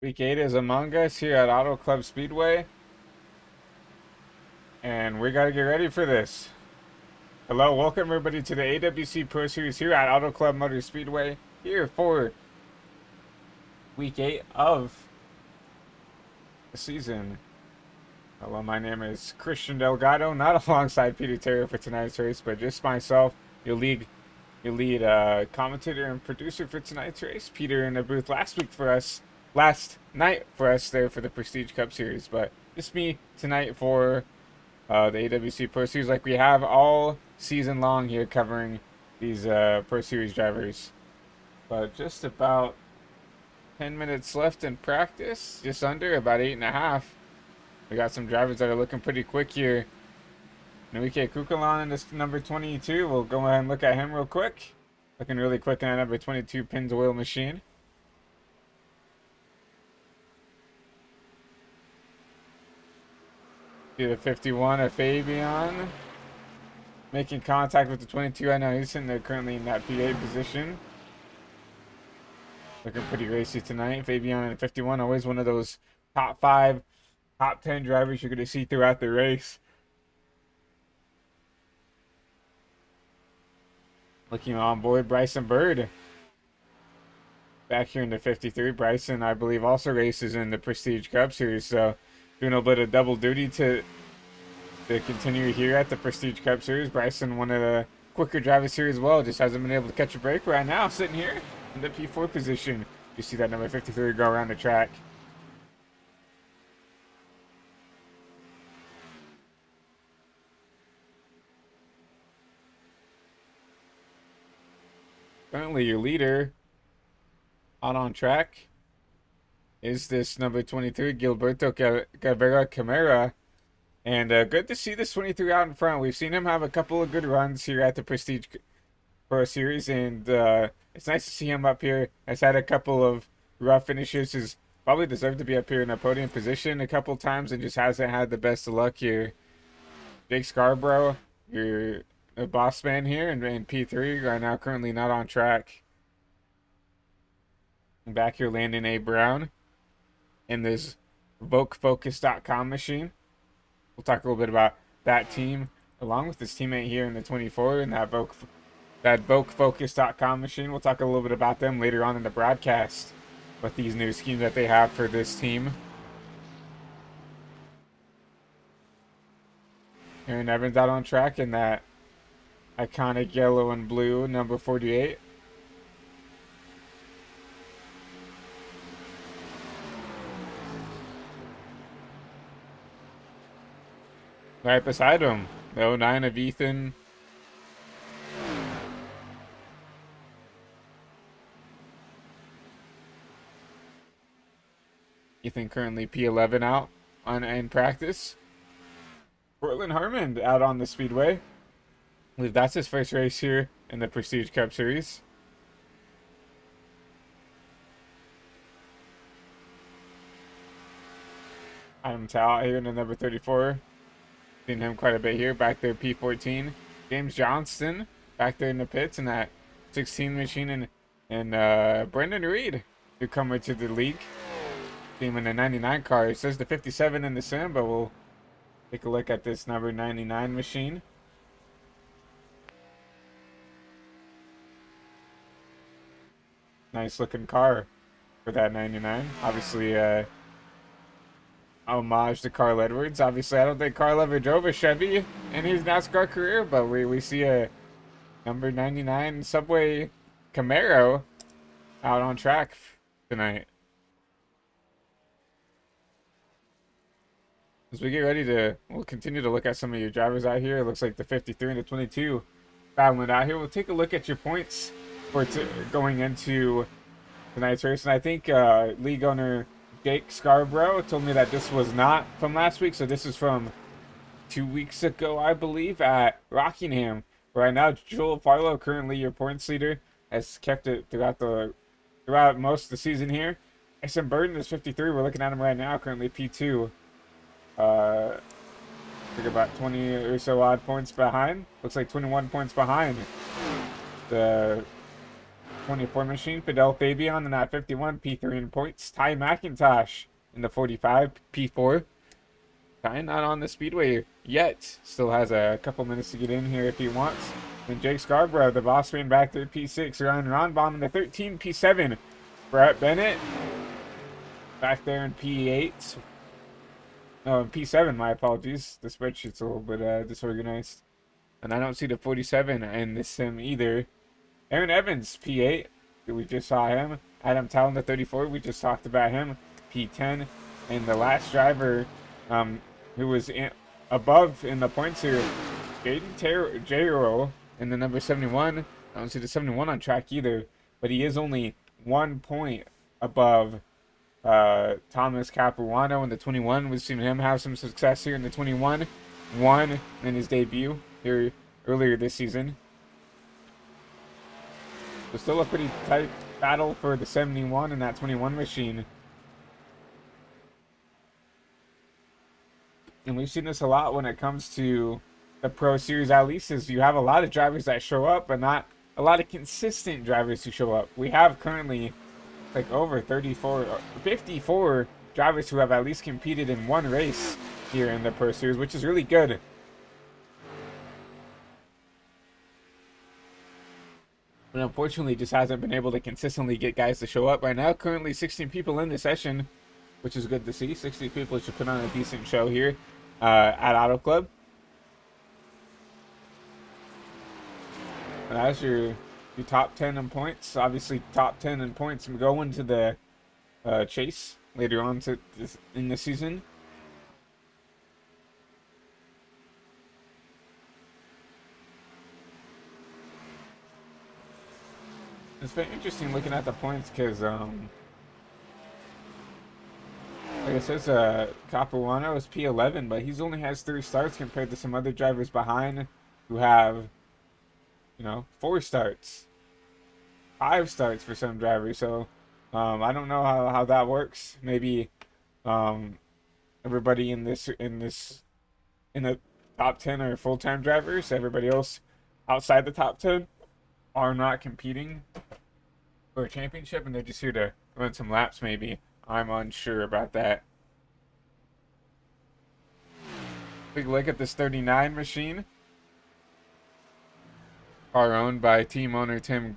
Week 8 is among us here at Auto Club Speedway, and we got to get ready for this. Hello, welcome everybody to the AWC Pro Series here at Auto Club Motor Speedway, here for Week 8 of the season. Hello, my name is Christian Delgado, not alongside Peter Terry for tonight's race, but just myself, your lead commentator and producer for tonight's race. Peter in the booth last night for us there for the Prestige Cup Series, but just me tonight for the AWC Pro Series, like we have all season long here covering these Pro Series drivers. But just about 10 minutes left in practice, just under, about 8.5. We got some drivers that are looking pretty quick here. Micah Walls in this number 22. We'll go ahead and look at him real quick. Looking really quick in that number 22 pins oil machine. See the 51 of Fabian. Making contact with the 22. I know he's sitting there currently in that P8 position. Looking pretty racy tonight. Fabian in 51, always one of those top 5, top 10 drivers you're going to see throughout the race. Looking on board, Bryson Bird. Back here in the 53. Bryson, I believe, also races in the Prestige Cup Series, so doing a bit of double duty to continue here at the Prestige Cup Series. Bryson, one of the quicker drivers here as well, just hasn't been able to catch a break right now, sitting here in the P4 position. You see that number 53 go around the track. Currently your leader out on track is this number 23, Gilberto Cabrera Camara. And good to see this 23 out in front. We've seen him have a couple of good runs here at the Prestige Pro Series, and it's nice to see him up here. Has had a couple of rough finishes. Has probably deserved to be up here in a podium position a couple times and just hasn't had the best of luck here. Jake Scarborough, your boss man here, and P3 right now currently not on track. And back here, Landon A. Brown in this VokeFocus.com machine. We'll talk a little bit about that team along with his teammate here in the 24 and that VokeFocus.com machine. We'll talk a little bit about them later on in the broadcast with these new schemes that they have for this team. Aaron Evans out on track in that iconic yellow and blue number 48. Right beside him, the 09 of Ethan. Ethan currently P11 out in practice. Portland Harmon out on the Speedway. I believe that's his first race here in the Prestige Cup Series. Adam Tal here in the number 34. Seen him quite a bit here. Back there, P14. James Johnston back there in the pits in that 16 machine. And Brendan Reed, newcomer to the league. Team in the 99 car. It says the 57 in the sim, but we'll take a look at this number 99 machine. Nice looking car for that 99. Obviously, homage to Carl Edwards. Obviously, I don't think Carl ever drove a Chevy in his NASCAR career, but we see a number 99 Subway Camaro out on track tonight. As we get ready we'll continue to look at some of your drivers out here. It looks like the 53 and the 22 battling out here. We'll take a look at your points for going into tonight's race. And I think league owner Jake Scarborough told me that this was not from last week. So this is from 2 weeks ago, I believe, at Rockingham. Right now, Joel Farlow, currently your points leader, has kept it throughout most of the season here. Bryson Burton is 53. We're looking at him right now, currently P2. I think about 20 or so odd points behind. Looks like 21 points behind the 24 machine, Fidel Fabian in that 51, P3 in points. Ty McIntosh in the 45, P4. Ty not on the Speedway yet. Still has a couple minutes to get in here if he wants. Then Jake Scarborough, the boss man back there, P6. Ryan Ronbaum in the 13, P7. Brett Bennett back there in P8. No, in P7, my apologies. The spreadsheet's a little bit disorganized. And I don't see the 47 in this sim either. Aaron Evans, P8. We just saw him. Adam Talon, the 34. We just talked about him. P10. And the last driver who was above in the points here, Jaden J-Roll in the number 71. I don't see the 71 on track either. But he is only 1 point above Thomas Capuano in the 21. We've seen him have some success here in the 21. Won in his debut here earlier this season. So still a pretty tight battle for the 71 and that 21 machine. And we've seen this a lot when it comes to the Pro Series, at least, is you have a lot of drivers that show up, but not a lot of consistent drivers who show up. We have currently like over 54 drivers who have at least competed in one race here in the Pro Series, which is really good. But unfortunately, just hasn't been able to consistently get guys to show up. Right now, currently 16 people in the session, which is good to see. 60 people should put on a decent show here at Auto Club. And as your top 10 in points, obviously top 10 in points, go into the chase later on in the season. It's been interesting looking at the points because, like it says, Capuano is P11, but he's only has 3 starts compared to some other drivers behind who have, 4 starts, 5 starts for some drivers. So, I don't know how that works. Maybe, everybody in the top 10 are full-time drivers. Everybody else outside the top 10 are not competing for a championship, and they're just here to run some laps. Maybe I'm unsure about that. Big look at this 39 machine, car owned by team owner Tim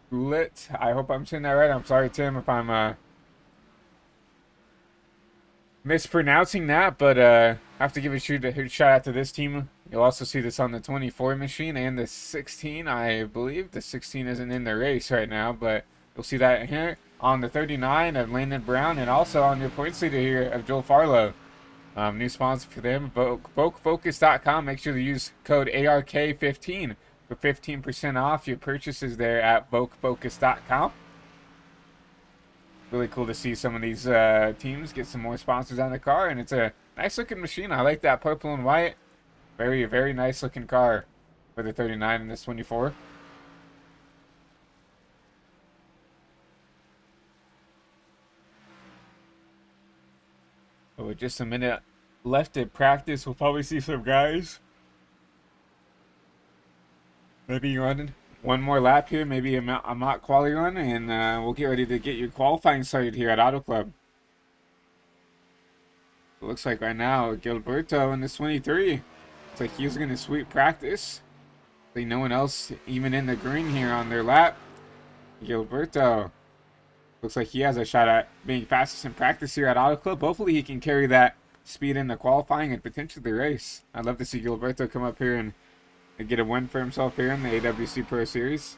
Goulet. I hope I'm saying that right. I'm sorry, Tim, if I'm mispronouncing that, but I have to give a shout out to this team. You'll also see this on the 24 machine and the 16. I believe the 16 isn't in the race right now, but you'll see that here on the 39 of Landon Brown, and also on your points leader here of Joel Farlow. New sponsor for them, VokeFocus.com. Make sure to use code ARK15 for 15% off your purchases there at VokeFocus.com. Really cool to see some of these teams get some more sponsors on the car, and it's a nice looking machine. I like that purple and white. Very, very nice looking car for the 39 and this 24. But with just a minute left at practice, we'll probably see some guys maybe running one more lap here, maybe a mock quali run, and we'll get ready to get your qualifying started here at Auto Club. It looks like right now Gilberto in this 23. Looks like he's going to sweep practice. Like no one else even in the green here on their lap. Gilberto looks like he has a shot at being fastest in practice here at Auto Club. Hopefully he can carry that speed into qualifying and potentially the race. I'd love to see Gilberto come up here and get a win for himself here in the AWC Pro Series.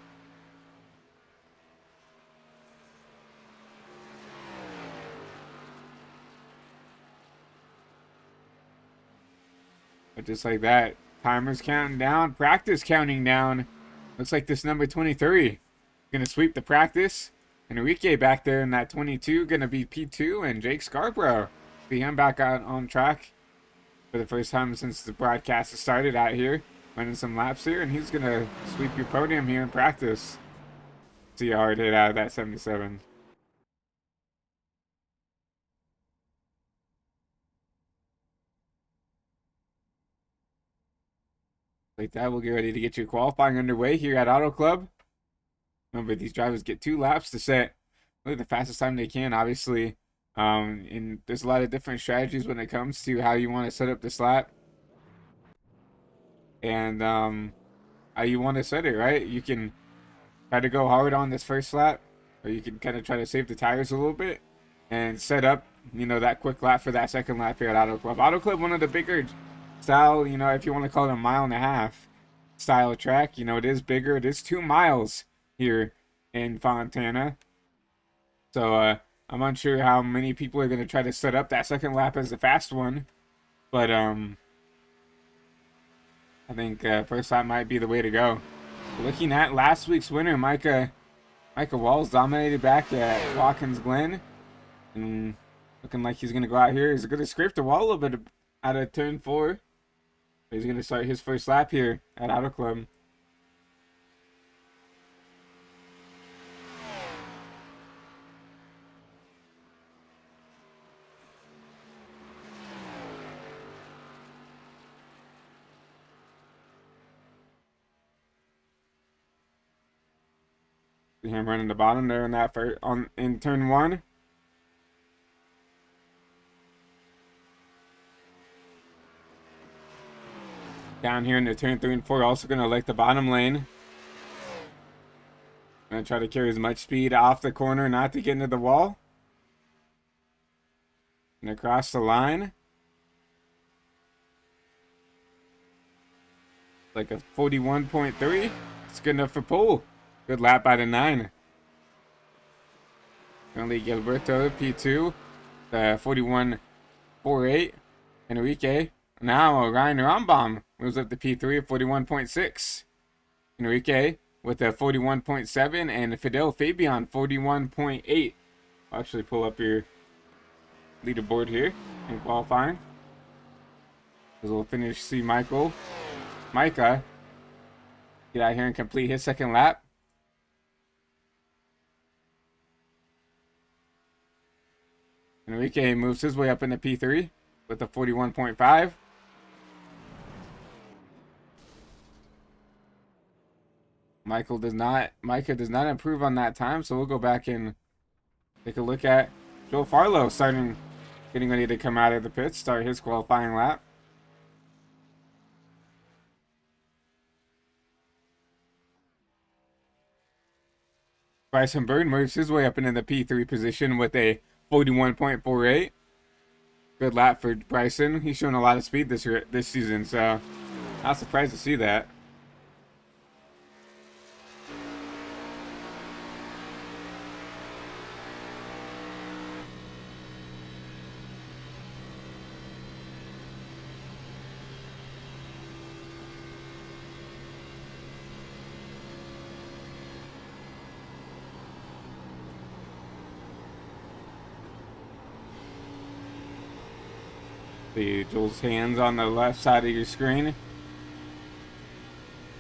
But just like that, timer's counting down, practice counting down. Looks like this number 23 gonna sweep the practice. Enrique back there in that 22 gonna be P2, and Jake Scarborough, see him back out on track for the first time since the broadcast has started out here, running some laps here, and he's gonna sweep your podium here in practice. See how hard hit out of that 77. Like that, we'll get ready to get your qualifying underway here at Auto Club. Remember, these drivers get 2 laps to set really the fastest time they can, obviously. And there's a lot of different strategies when it comes to how you want to set up this lap. And how you want to set it, right? You can try to go hard on this first lap, or you can kind of try to save the tires a little bit and set up, that quick lap for that second lap here at Auto Club. Auto Club, one of the bigger style, if you want to call it a 1.5 mile style track, it is bigger. It is 2 miles here in Fontana. So I'm unsure how many people are going to try to set up that second lap as the fast one, but I think first lap might be the way to go. Looking at last week's winner, Micah Walls dominated back at Watkins Glen, and looking like he's going to go out here. He's going to scrape the wall a little bit out of turn 4. He's going to start his first lap here at Auto Club. See him running the bottom there in that in turn 1. Down here in the turn 3 and 4, also going to elect the bottom lane. Going to try to carry as much speed off the corner, not to get into the wall. And across the line. Like a 41.3. It's good enough for pole. Good lap by the 9. Only Gilberto, P2. 41.48. Enrique. Now Ryan Rambam moves up to P3 at 41.6. Enrique with a 41.7, and Fidel Fabian 41.8. I'll actually pull up your leaderboard here in qualifying, because we'll finish. See Micah get out here and complete his second lap. Enrique moves his way up into P3 with a 41.5. Micah does not improve on that time, so we'll go back and take a look at Joe Farlow getting ready to come out of the pits, start his qualifying lap. Bryson Bird moves his way up into the P3 position with a 41.48. Good lap for Bryson. He's shown a lot of speed this season, so not surprised to see that. See Joel's hands on the left side of your screen.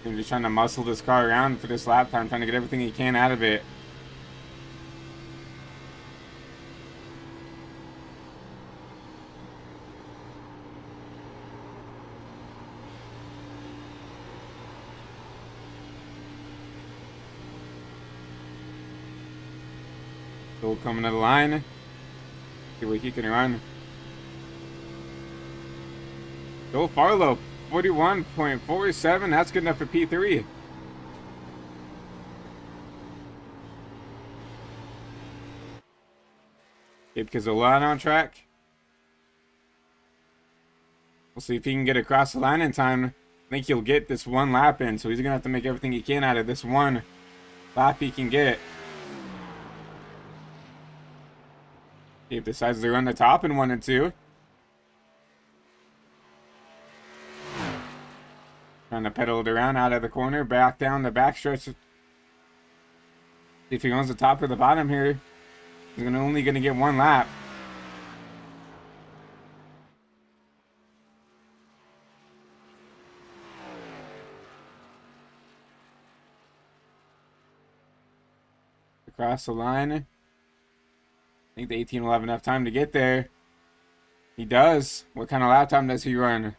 I'm just trying to muscle this car around for this lap time, trying to get everything he can out of it. Joel coming to the line. See what he can run. Joel Farlow, 41.47. That's good enough for P3. Gabe Cazola on track. We'll see if he can get across the line in time. I think he'll get this one lap in, so he's going to have to make everything he can out of this one lap he can get. Gabe decides to run the top in 1 and 2. Trying to pedal it around out of the corner, back down the backstretch. See if he goes the top or the bottom here. He's only going to get 1 lap. Across the line. I think the 18 will have enough time to get there. He does. What kind of lap time does he run?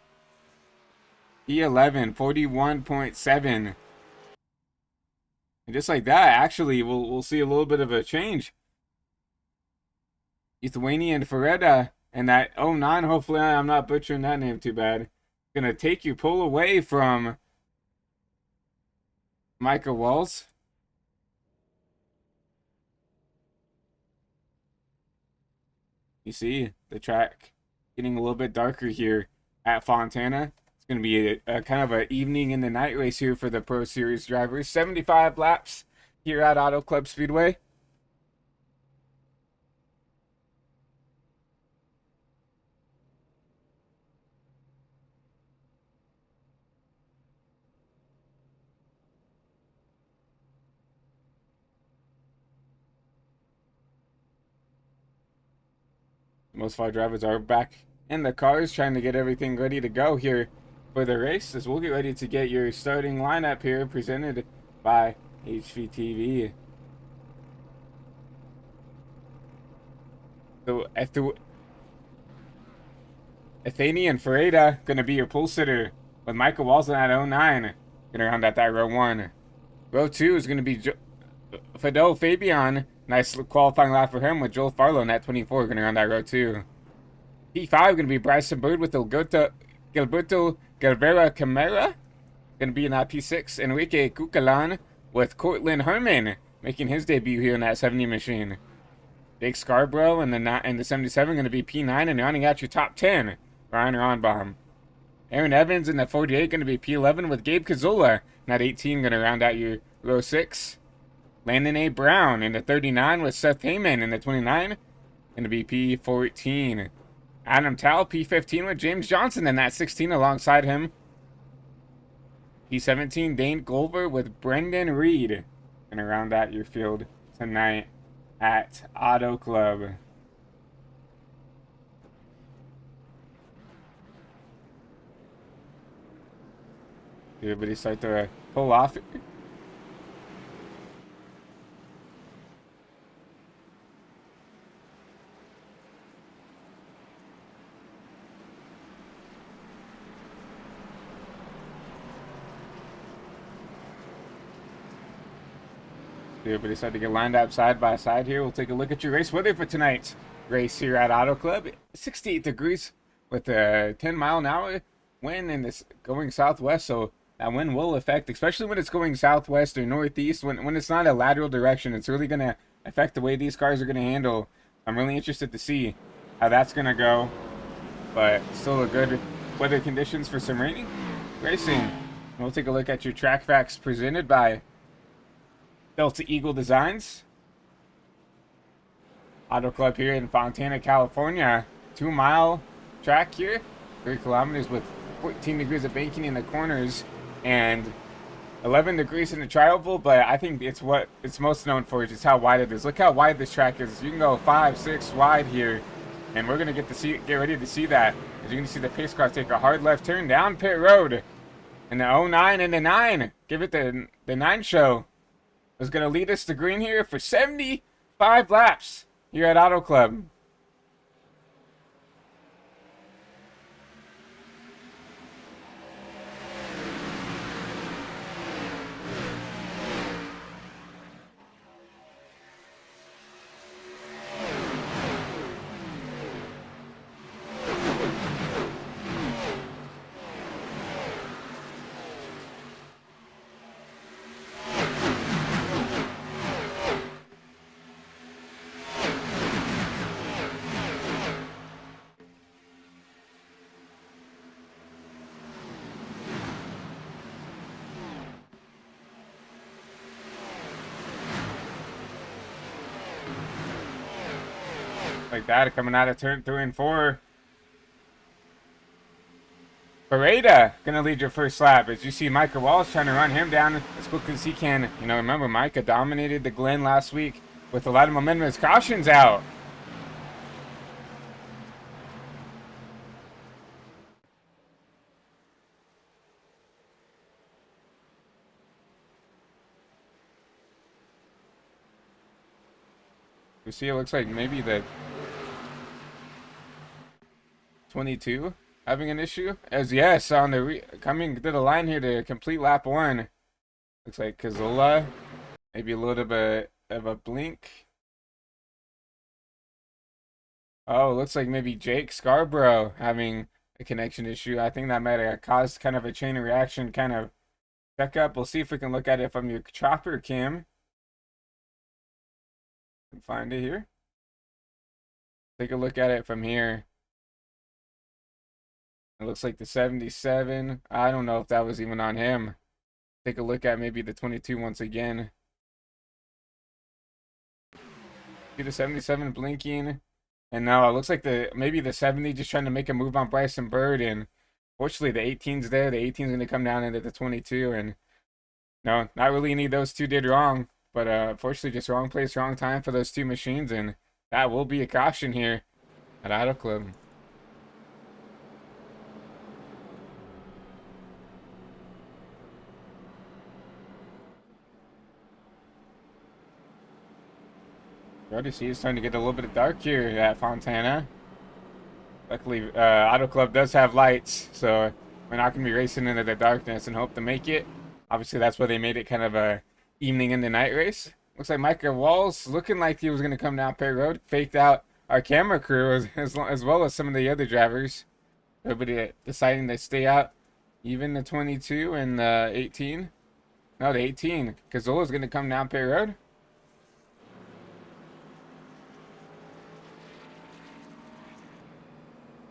P11, 41.7. And just like that, actually, we'll see a little bit of a change. Lithuanian Ferreda and that '09. Hopefully, I'm not butchering that name too bad. Gonna take your pull away from Micah Walls. You see the track getting a little bit darker here at Fontana. It's going to be a kind of an evening and the night race here for the Pro Series drivers. 75 laps here at Auto Club Speedway. Most of our drivers are back in the cars trying to get everything ready to go here for the race, as we'll get ready to get your starting lineup here presented by HVTV. So Athenian and Ferreira going to be your pole sitter with Micah Walls in that '09. Going to round out that row 1. Row 2 is going to be Fado Fabian. Nice qualifying lap for him with Joel Farlow in that 24. Going to round that row 2. P5 going to be Bryson Bird with Gilberto Galvera Camara. Going to be in that P6. Enrique Cucalan with Cortland Herman making his debut here in that 70 machine. Jake Scarborough and the 77 going to be P9, and rounding out your top 10, Ryan Ronbaum. Aaron Evans in the 48 going to be P11 with Gabe Cazzola. And that 18 going to round out your row 6. Landon A. Brown in the 39 with Seth Heyman in the 29. Going to be P14. Adam Towle, P15 with James Johnson in that 16 alongside him. P17, Dane Glover with Brendan Reed. Going to round out your field tonight at Auto Club. Everybody start to pull off. Everybody started to get lined up side by side here. We'll take a look at your race weather for tonight's race here at Auto Club. 68 degrees with a 10-mile-an-hour wind and this going southwest, so that wind will affect, especially when it's going southwest or northeast, when it's not a lateral direction. It's really going to affect the way these cars are going to handle. I'm really interested to see how that's going to go, but still a good weather conditions for some racing. We'll take a look at your track facts presented by Delta Eagle Designs. Auto Club here in Fontana, California. 2-mile track here. 3 kilometers with 14 degrees of banking in the corners and 11 degrees in the tri-oval, but I think it's what it's most known for is just how wide it is. Look how wide this track is. You can go 5, 6 wide here, and we're gonna get ready to see that. As you're gonna see the pace car take a hard left turn down pit road. And the '09 and the 9. Give it the 9 show. Is going to lead us to green here for 75 laps here at Auto Club. Like that, coming out of turn 3 and 4. Ferreira gonna lead your first lap as you see Micah Walls trying to run him down as quickly as he can. You know, remember Micah dominated the Glen last week with a lot of momentum. His caution's out. You see, it looks like maybe the 22 having an issue. As yes, on the coming to the line here to complete lap 1. Looks like Cazzola Maybe a little bit of a blink. Oh, looks like maybe Jake Scarborough having a connection issue. I think that might have caused kind of a chain of reaction kind of checkup. We'll see if we can look at it from your chopper cam. Find it here. Take a look at it from here. It looks like the 77. I don't know if that was even on him. Take a look at maybe the 22 once again. See the 77 blinking. And now it looks like maybe the 70 just trying to make a move on Bryson Bird. And fortunately, the 18's there. The 18's going to come down into the 22. And no, not really any of those two did wrong. But unfortunately, just wrong place, wrong time for those two machines. And that will be a caution here at Auto Club. You already see it's starting to get a little bit dark here at Fontana. Luckily, Auto Club does have lights, so we're not going to be racing into the darkness and hope to make it. Obviously, that's why they made it kind of a evening into night race. Looks like Micah Walls looking like he was going to come down Perry Road. Faked out our camera crew as well as some of the other drivers. Everybody deciding to stay out. Even the 22 and the 18. No, the 18. Cazola's going to come down Perry Road.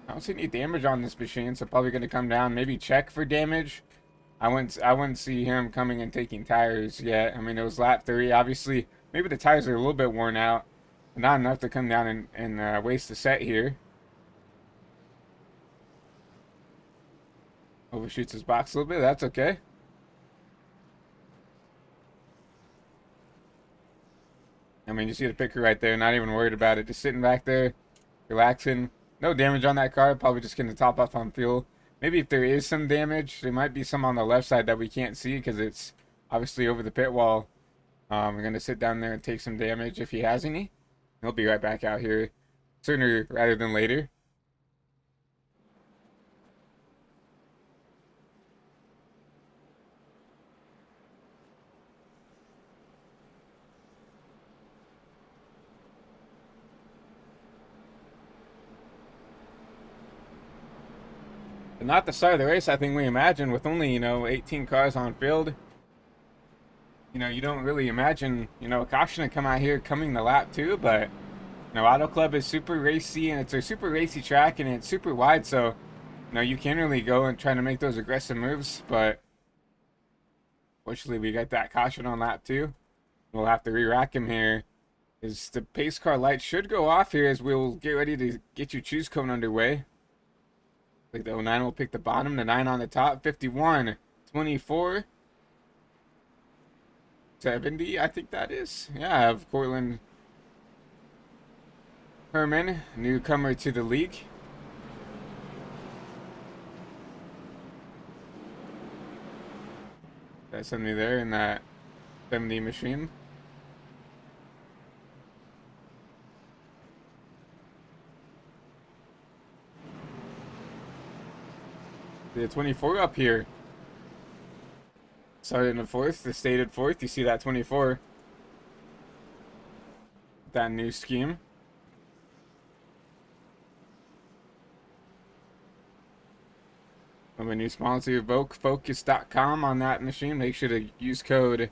I don't see any damage on this machine, so probably going to come down. Maybe check for damage. I wouldn't see him coming and taking tires yet. I mean, it was lap 3. Obviously, maybe the tires are a little bit worn out. But not enough to come down and waste the set here. Overshoots his box a little bit. That's okay. I mean, you see the picker right there. Not even worried about it. Just sitting back there, relaxing. No damage on that car. Probably just going to top off on fuel. Maybe if there is some damage, there might be some on the left side that we can't see because it's obviously over the pit wall. We're going to sit down there and take some damage if he has any. He'll be right back out here sooner rather than later. But not the start of the race I think we imagined with only, 18 cars on field. You don't really imagine, a caution to come out here coming the lap too, but, Auto Club is super racy and it's a super racy track and it's super wide, so, you can really go and try to make those aggressive moves, but fortunately we got that caution on lap 2. We'll have to re-rack him here. The pace car light should go off here as we'll get ready to get your choose cone underway. Like the 09 will pick the bottom, the 9 on the top, 51, 24, 70, I think that is. Yeah, I have Cortland Herman, newcomer to the league. That's somebody there in that 70 machine. The 24 up here. Started in the 4th, the stated 4th. You see that 24. That new scheme. We have a new sponsor, VokeFocus.com on that machine. Make sure to use code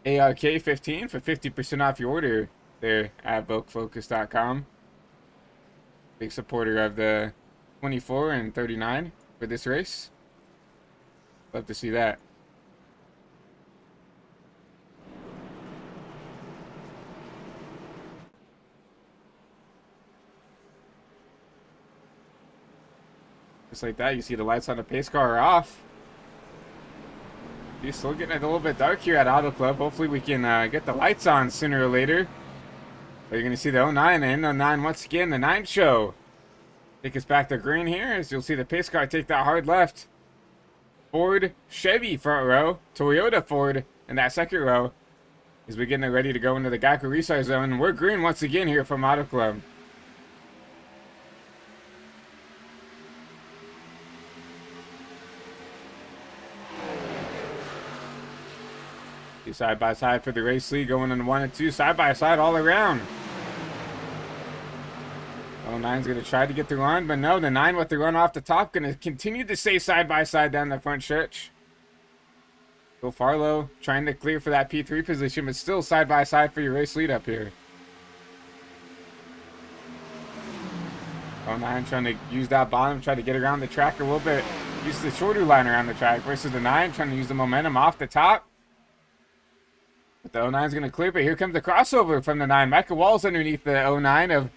ARK15 for 50% off your order there at VokeFocus.com. Big supporter of the 24 and 39 for this race. Love to see that. Just like that, you see the lights on the pace car are off. You're still getting it a little bit dark here at Auto Club. Hopefully we can get the lights on sooner or later. But you're going to see the 09 and 09 once again, the 9 show. Take us back to green here as you'll see the pace car take that hard left. Ford, Chevy front row, Toyota Ford in that second row as we getting ready to go into the Geico restart zone. We're green once again here from Auto Club. Side by side for the race lead, going in 1 and 2, side by side all around. 09's going to try to get the run, but no, the 9 with the run off the top, going to continue to stay side by side down the front stretch. Will Farlow trying to clear for that P3 position, but still side by side for your race lead up here. 09 trying to use that bottom, try to get around the track a little bit. Use the shorter line around the track versus the 9 trying to use the momentum off the top. But the 09's going to clear, but here comes the crossover from the 9. Micah Walls underneath the 09 of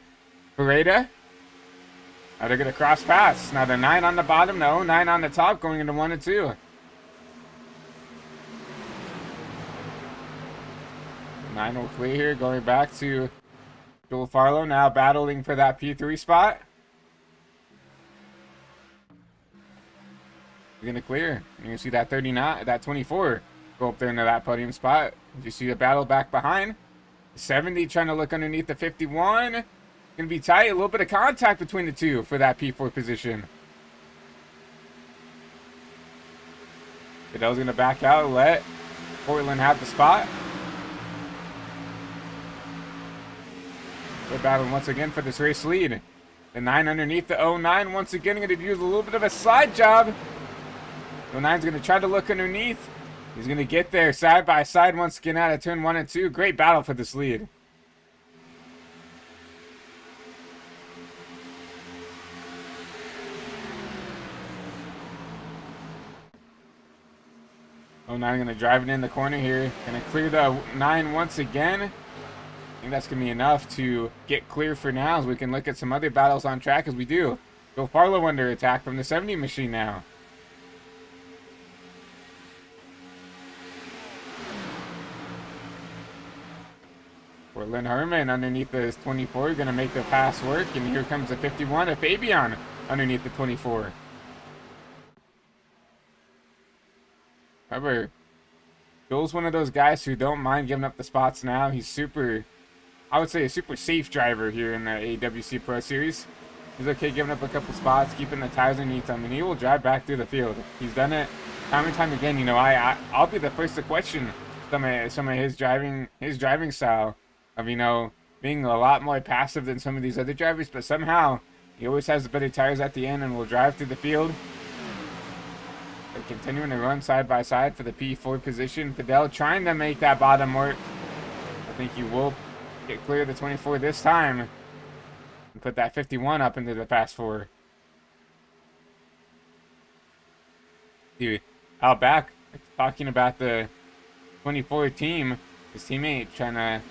Beretta. Now they're going to cross pass. Now the 9 on the bottom, the 09 on the top, going into 1 and 2. 9 will clear here, going back to Joel Farlow, now battling for that P3 spot. You're going to clear. You're going to see that 39, that 24 go up there into that podium spot. You see the battle back behind. 70 trying to look underneath the 51. Going to be tight. A little bit of contact between the two for that P4 position. Goodell's going to back out, let Portland have the spot. They're battling once again for this race lead. The 9 underneath the 09 once again going to use a little bit of a slide job. 09's going to try to look underneath. He's going to get there side by side once again out of turn 1 and 2. Great battle for this lead. Oh, 09 going to drive it in the corner here. Going to clear the 9 once again. I think that's going to be enough to get clear for now as we can look at some other battles on track as we do. Go Farlow under attack from the 70 machine now. Portland Herman underneath the 24, going to make the pass work, and here comes the 51 of Fabian underneath the 24. Remember, Joel's one of those guys who don't mind giving up the spots now. He's super, I would say, a super safe driver here in the AWC Pro Series. He's okay giving up a couple spots, keeping the tires underneath him, and he will drive back through the field. He's done it time and time again. You know, I'll be the first to question some of his driving style of, you know, being a lot more passive than some of these other drivers, but somehow he always has the better tires at the end and will drive through the field. They're continuing to run side by side for the P4 position. Fidel trying to make that bottom work. I think he will get clear of the 24 this time and put that 51 up into the fast 4. See, out back, talking about the 24 team, his teammate trying to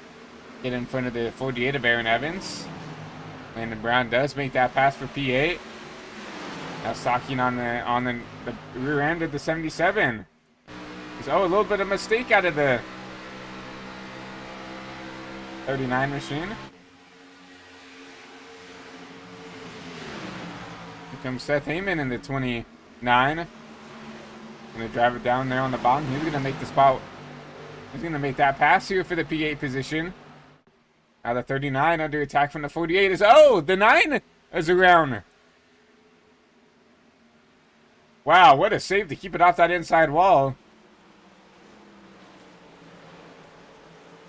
get in front of the 48 of Aaron Evans. Landon Brown does make that pass for P8. Now stalking on the rear end of the 77. Oh, a little bit of mistake out of the 39 machine. Here comes Seth Heyman in the 29. Gonna drive it down there on the bottom. He's gonna make the spot. He's gonna make that pass here for the P8 position. Now the 39 under attack from the 48 is, oh, the 9 is around. Wow, what a save to keep it off that inside wall.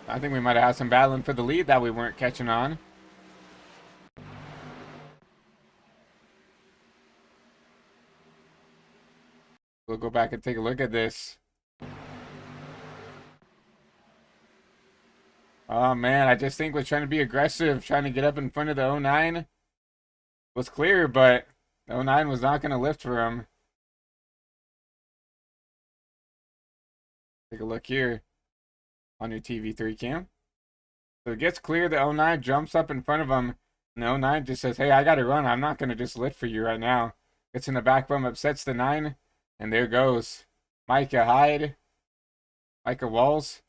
I think we might have had some battling for the lead that we weren't catching on. We'll go back and take a look at this. Oh man, I just think was trying to be aggressive, trying to get up in front of the 09 was clear, but the 09 was not going to lift for him. Take a look here on your TV3 cam. So it gets clear, the 09 jumps up in front of him, and the 09 just says, hey, I got to run. I'm not going to just lift for you right now. Gets in the back bump, upsets the 9, and there goes Micah Walls.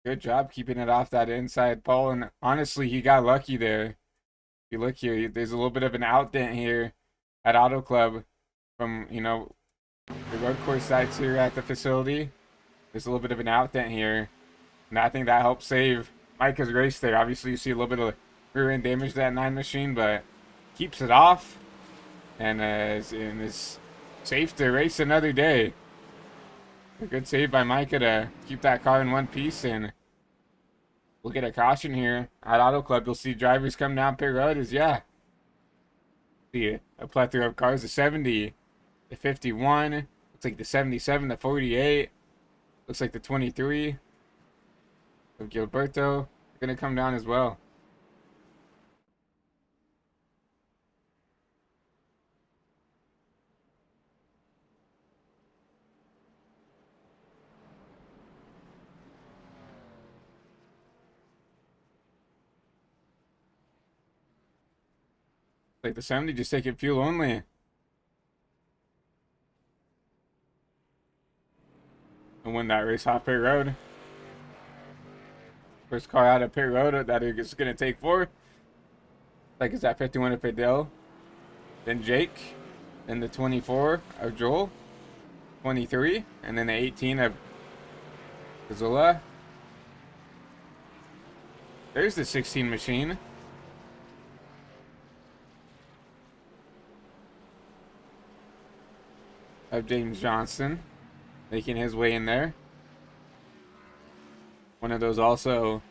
Good job keeping it off that inside pole, and honestly, he got lucky there. If you look here, there's a little bit of an out dent here at Auto Club from, you know, the road course sites here at the facility. There's a little bit of an out dent here, and I think that helped save Micah's race there. Obviously, you see a little bit of rear end damage to that 9 machine, but keeps it off and is safe to race another day. A good save by Micah to keep that car in one piece, and we'll get a caution here at Auto Club. You'll see drivers come down pit road as, yeah, see a plethora of cars, the 70, the 51, looks like the 77, the 48, looks like the 23 of Gilberto gonna come down as well. Like the 70 just taking fuel only. And win that race off pit road. First car out of pit road that it's going to take for. Like it's that 51 of Fidel. Then Jake. Then the 24 of Joel. 23. And then the 18 of Zula. There's the 16 machine. Of James Johnston making his way in there. One of those also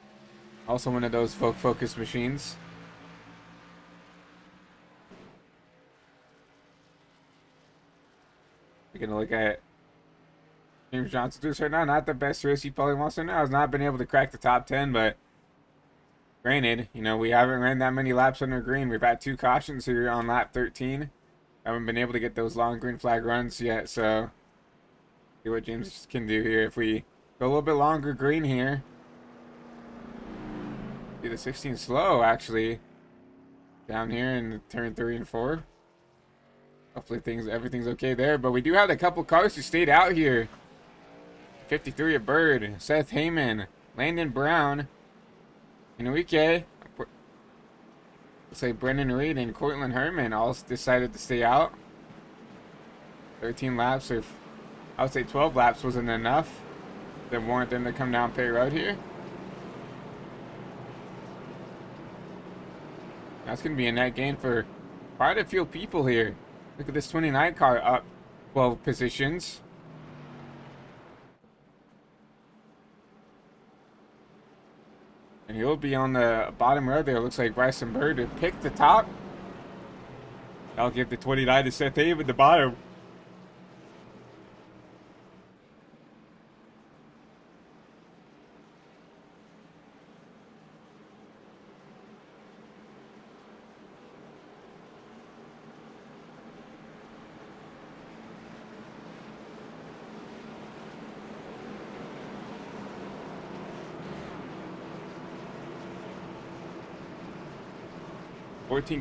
one of those focus machines. We're gonna look at James Johnston just right now. Not the best race he probably wants to now. Has not been able to crack the top 10, but granted, you know, we haven't ran that many laps under green. We've had 2 cautions here on lap 13. Haven't been able to get those long green flag runs yet, so see what James can do here. If we go a little bit longer green here. See the 16 slow actually down here in turn 3 and 4. Hopefully everything's okay there, but we do have a couple cars who stayed out here. 53 a Bird, Seth Heyman, Landon Brown, Enrique. Looks like Brendan Reed and Cortland Herman all decided to stay out. 13 laps, or I would say 12 laps wasn't enough that warrant them to come down pit road here. That's going to be a net gain for quite a few people here. Look at this 29 car up 12 positions. And he'll be on the bottom row there. Looks like Bryson Bird to pick the top. I'll give the 29 to Seth Haven at the bottom.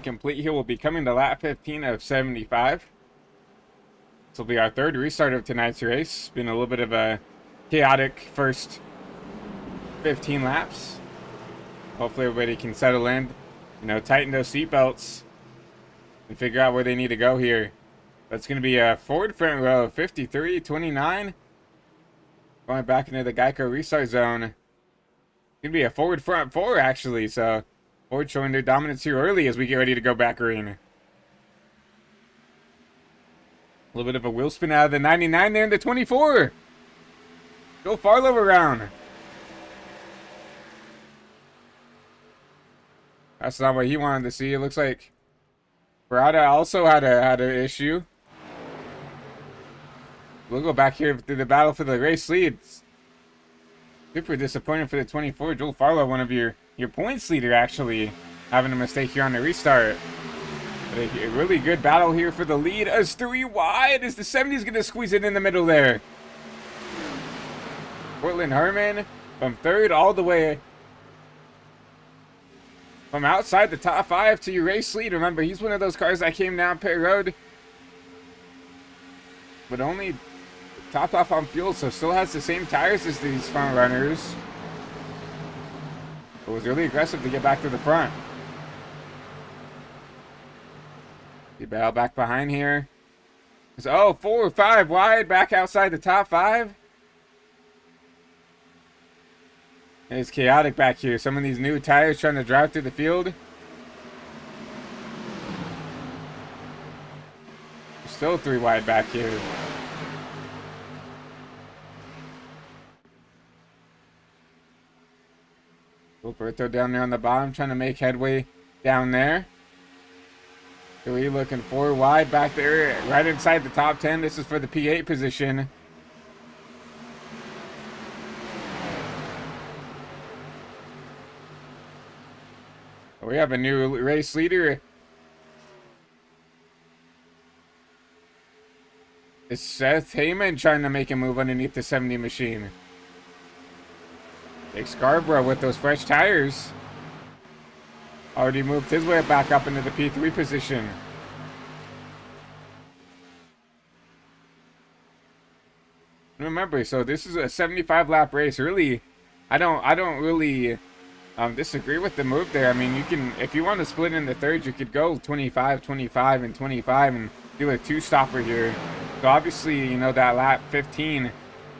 Complete here will be coming to lap 15 of 75. This will be our 3rd restart of tonight's race. Been a little bit of a chaotic first 15 laps. Hopefully everybody can settle in, you know, tighten those seatbelts and figure out where they need to go here. That's going to be a forward front row of 53, 29. Going back into the Geico restart zone. It's going to be a forward front 4 actually, so Ford showing their dominance here early as we get ready to go back green. A little bit of a wheel spin out of the 99 there in the 24. Go Farlow around. That's not what he wanted to see. It looks like Barada also had an issue. We'll go back here through the battle for the race leads. Super disappointing for the 24. Joel Farlow, one of your points leader, actually having a mistake here on the restart. But a really good battle here for the lead as 3 wide as the 70's going to squeeze it in the middle there. Portland Herman from 3rd all the way from outside the top 5 to your race lead. Remember, he's one of those cars that came down pit road, but only topped off on fuel, so still has the same tires as these front runners. It was really aggressive to get back to the front. The battle back behind here. Oh, 4 or 5 wide back outside the top 5. It's chaotic back here. Some of these new tires trying to drive through the field. Still 3 wide back here. Roberto down there on the bottom, trying to make headway down there. 3 looking 4 wide back there, right inside the top 10. This is for the P8 position. We have a new race leader. It's Seth Heyman trying to make a move underneath the 70 machine. Jake Scarborough with those fresh tires. Already moved his way back up into the P3 position. Remember, so this is a 75 lap race. Really, I don't really disagree with the move there. I mean, you can, if you want to split in the thirds, you could go 25, 25, and 25 and do a 2-stopper here. So obviously, you know, that lap 15,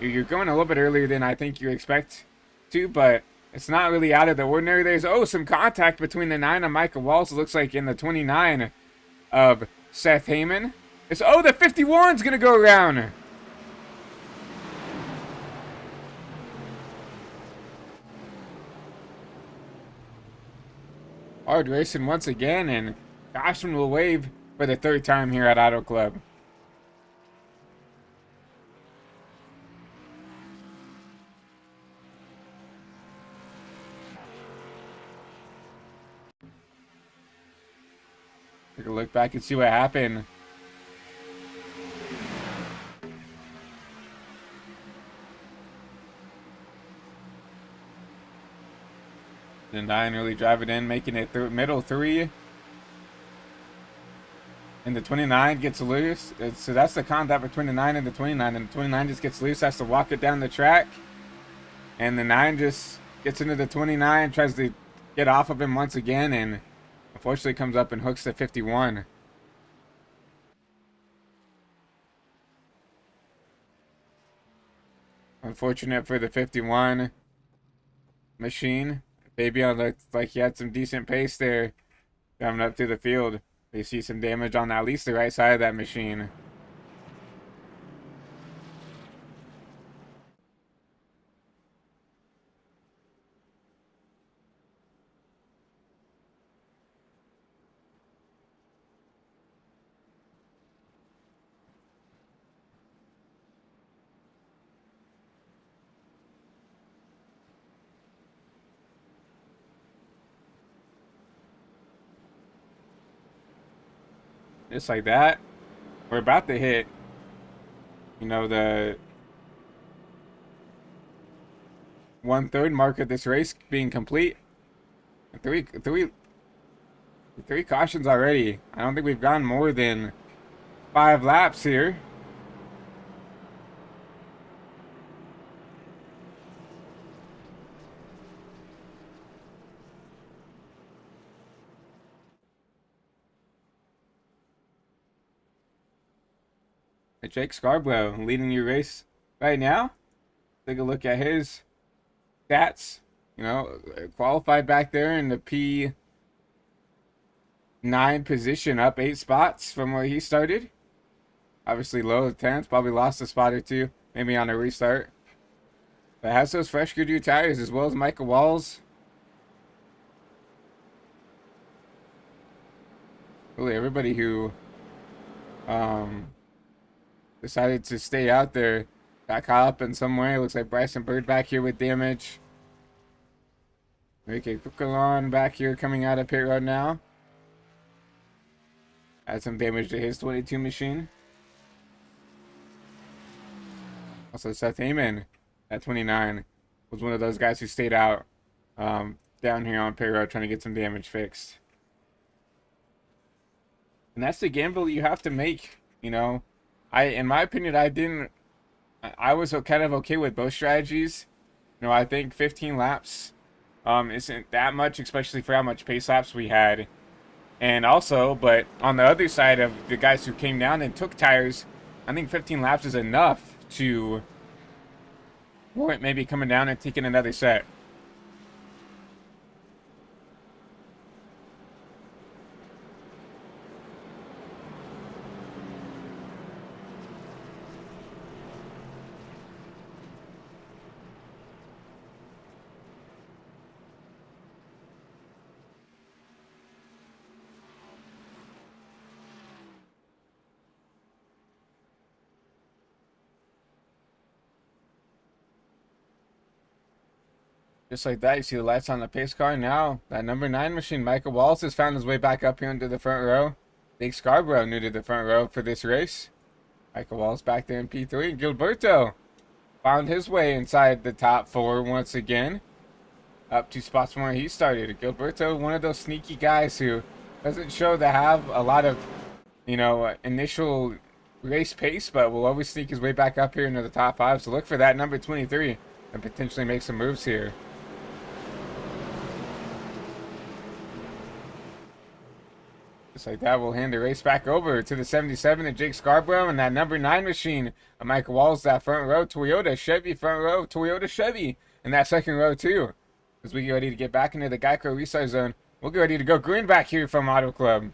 you're going a little bit earlier than I think you expect to, but it's not really out of the ordinary. There's, some contact between the 9 of Micah Walls. It looks like in the 29 of Seth Heyman. It's, the 51's going to go around. Hard racing once again, and Caution will wave for the 3rd time here at Auto Club. Take a look back and see what happened. The 9 really driving in, making it through middle 3. And the 29 gets loose. So that's the contact between the 9 and the 29. And the 29 just gets loose, has to walk it down the track. And the 9 just gets into the 29, tries to get off of him once again, and unfortunately comes up and hooks the 51. Unfortunate for the 51 machine. Fabian looked like he had some decent pace there coming up to the field. You see some damage on at least the right side of that machine. Just like that, we're about to hit, you know, the 1/3 mark of this race being complete. Three cautions already. I don't think we've gone more than 5 laps here. Jake Scarborough leading your race right now. Take a look at his stats. You know, qualified back there in the P9 position, up 8 spots from where he started. Obviously low 10th, probably lost a spot or 2, maybe on a restart. But has those fresh Goodyear tires as well as Micah Walls. Really, everybody who decided to stay out there got caught up in some way. Looks like Bryson Bird back here with damage. Ricky Kukalon back here coming out of pit road now. Had some damage to his 22 machine. Also Seth Heyman at 29 was one of those guys who stayed out down here on pit road trying to get some damage fixed. And that's the gamble you have to make, you know. In my opinion, I was kind of okay with both strategies. You know, I think 15 laps isn't that much, especially for how much pace laps we had. And also, but on the other side of the guys who came down and took tires, I think 15 laps is enough to warrant maybe coming down and taking another set. Just like that, you see the lights on the pace car. Now, that number 9 machine, Micah Walls, has found his way back up here into the front row. Jake Scarborough new to the front row for this race. Micah Walls back there in P3. Gilberto found his way inside the top 4 once again. Up 2 spots from where he started. Gilberto, one of those sneaky guys who doesn't show to have a lot of, initial race pace, but will always sneak his way back up here into the top 5. So look for that number 23 and potentially make some moves here. Just like that, we'll hand the race back over to the 77 of Jake Scarborough and that number 9 machine of Micah Walls, that front row. Toyota, Chevy, front row. Toyota, Chevy in that second row too. As we get ready to get back into the Geico restart zone, we'll get ready to go green back here from Auto Club.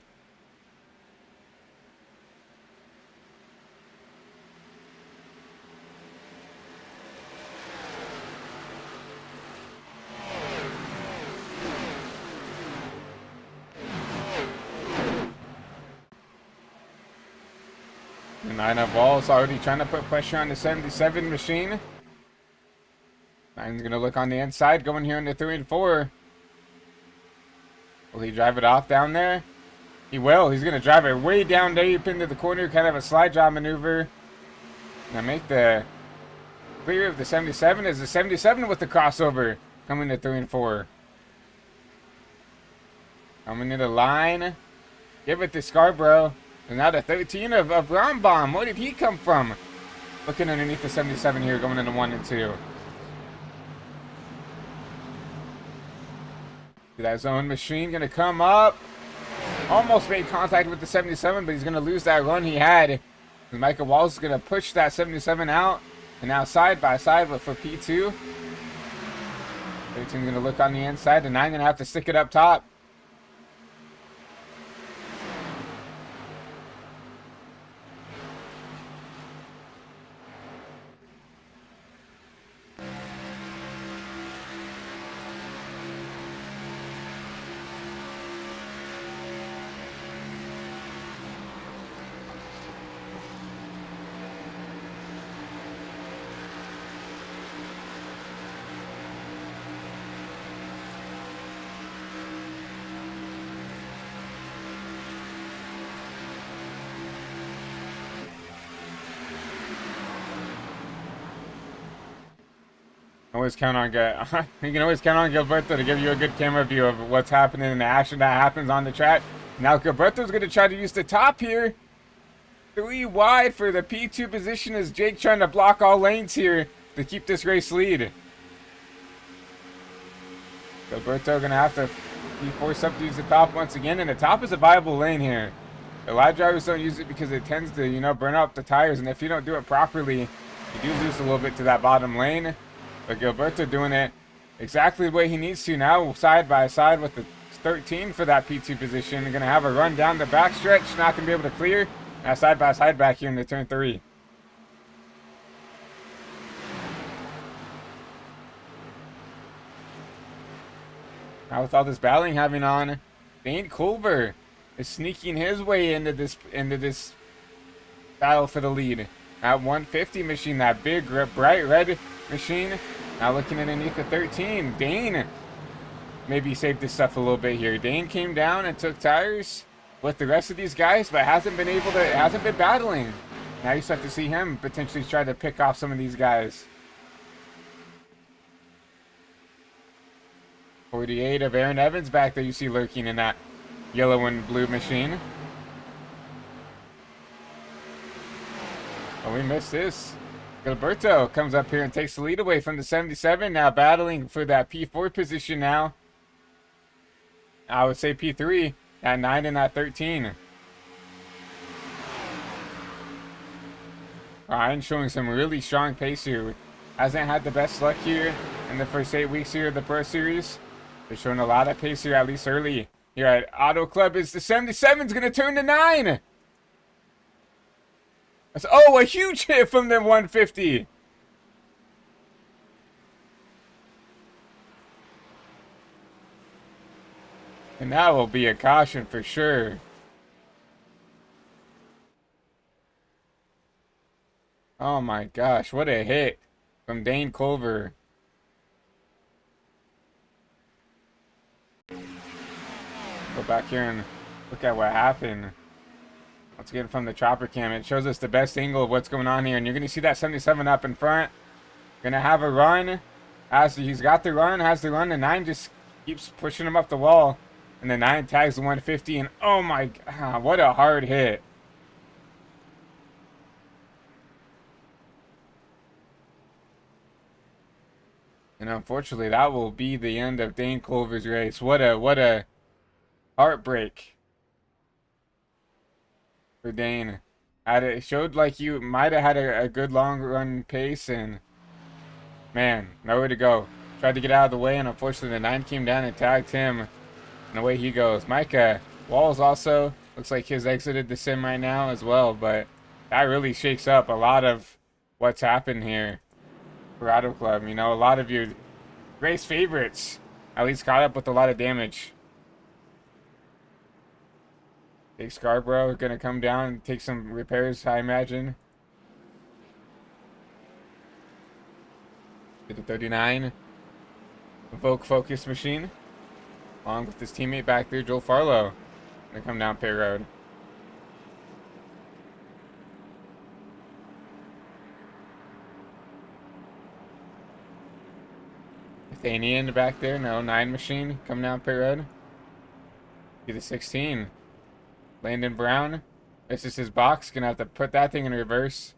The 9 up Walls already trying to put pressure on the 77 machine. 9's going to look on the inside, going here into 3 and 4. Will he drive it off down there? He will. He's going to drive it way down deep into the corner, kind of a slide job maneuver. Now make the clear of the 77 is the 77 with the crossover coming to 3 and 4. Coming into line. Give it to Scarborough. And now the 13 of Rambam. Where did he come from? Looking underneath the 77 here, going into 1 and 2. That zone machine going to come up. Almost made contact with the 77, but he's going to lose that run he had. And Micah Walls is going to push that 77 out. And now side by side for P2. 13 going to look on the inside. The 9 going to have to stick it up top. Always count on you can always count on Gilberto to give you a good camera view of what's happening in the action that happens on the track. Now Gilberto's going to try to use the top here. 3 wide for the P2 position as Jake trying to block all lanes here to keep this race lead. Gilberto going to have to be forced up to use the top once again, and the top is a viable lane here. A lot of drivers don't use it because it tends to, burn up the tires, and if you don't do it properly, you do lose a little bit to that bottom lane. But Gilberto doing it exactly the way he needs to now, side by side with the 13 for that P2 position. Going to have a run down the backstretch, not going to be able to clear. Now side by side back here into turn 3. Now with all this battling having on, Dane Culver is sneaking his way into this battle for the lead. That 150 machine, that big bright red machine. Now looking underneath the 13. Dane maybe saved this stuff a little bit here. Dane came down and took tires with the rest of these guys, but hasn't been battling. Now you start to see him potentially try to pick off some of these guys. 48 of Aaron Evans back there you see lurking in that yellow and blue machine. Oh, we missed this. Gilberto comes up here and takes the lead away from the 77. Now battling for that P4 position now. I would say P3 at 9 and at 13. Ryan showing some really strong pace here. Hasn't had the best luck here in the first 8 weeks here of the Pro Series. They're showing a lot of pace here, at least early. Here at Auto Club is the 77's going to turn to 9. Oh, a huge hit from the 150. And that will be a caution for sure. Oh my gosh, what a hit from Dane Culver. go back here and look at what happened. Let's get it from the chopper cam. It shows us the best angle of what's going on here. And you're going to see that 77 up in front. Going to have a run. He's got the run, has the run. The 9 just keeps pushing him up the wall. And the 9 tags the 150. And oh my God, what a hard hit. And unfortunately, that will be the end of Dane Culver's race. What a heartbreak for Dane. It showed like you might have had a good long run pace, and man, nowhere to go. Tried to get out of the way, and unfortunately the 9 came down and tagged him, and away he goes. Micah Walls also looks like he's exited the sim right now as well, but that really shakes up a lot of what's happened here for Auto Club. You know, a lot of your race favorites at least caught up with a lot of damage. Big Scarborough gonna come down and take some repairs, I imagine. To the 39. Evoke Focus Machine. Along with his teammate back there, Joel Farlow. Gonna come down Pit Road. Nathaniel back there, no, 9 Machine coming down Pit Road. To the 16. Landon Brown. This is his box. Gonna have to put that thing in reverse.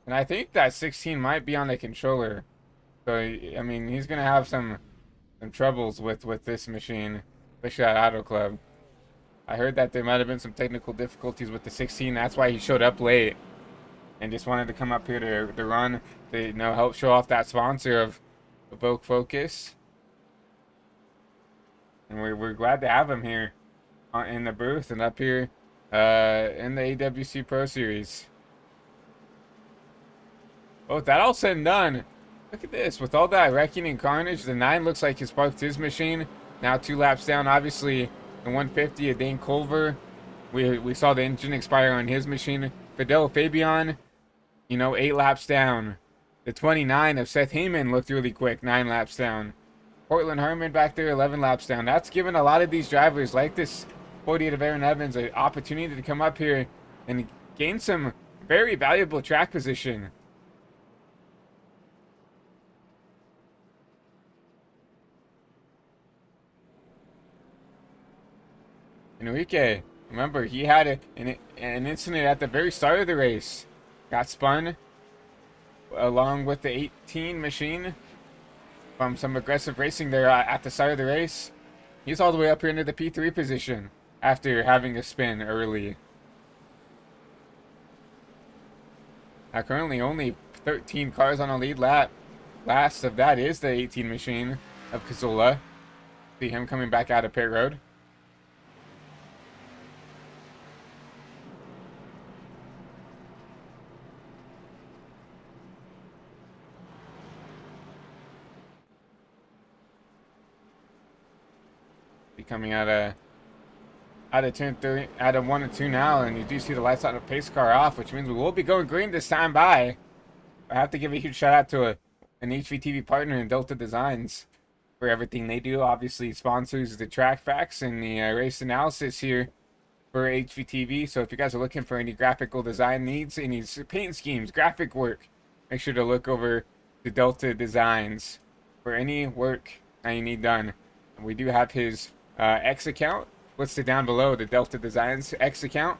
And I think that 16 might be on the controller. So, I mean, he's gonna have some troubles with this machine, especially at Auto Club. I heard that there might have been some technical difficulties with the 16. That's why he showed up late and just wanted to come up here to run, to, you know, help show off that sponsor of Evoke Focus. And we're glad to have him here in the booth and up here in the AWC Pro Series. Oh, with that all said and done, look at this. With all that wrecking and carnage, the 9 looks like he's parked his machine. Now 2 laps down. Obviously, the 150 of Dane Culver. We saw the engine expire on his machine. Fidel Fabian, you know, 8 laps down. The 29 of Seth Heyman looked really quick, 9 laps down. Portland Herman back there, 11 laps down. That's given a lot of these drivers, like this 48 of Aaron Evans, an opportunity to come up here and gain some very valuable track position. Enrique, remember, he had an incident at the very start of the race. Got spun along with the 18 machine from some aggressive racing there at the start of the race. He's all the way up here into the P3 position after having a spin early. Now currently only 13 cars on a lead lap. Last of that is the 18 machine of Cazzola. See him coming back out of pit road. Coming out of turn 3, out of 1 and 2 now, and you do see the lights on the pace car off, which means we will be going green this time by. I have to give a huge shout out to an HVTV partner in Delta Designs for everything they do. Obviously sponsors the track facts and the race analysis here for HVTV. So if you guys are looking for any graphical design needs, any paint schemes, graphic work, make sure to look over the Delta Designs for any work that you need done. And we do have his X account listed down below, the Delta Designs X account.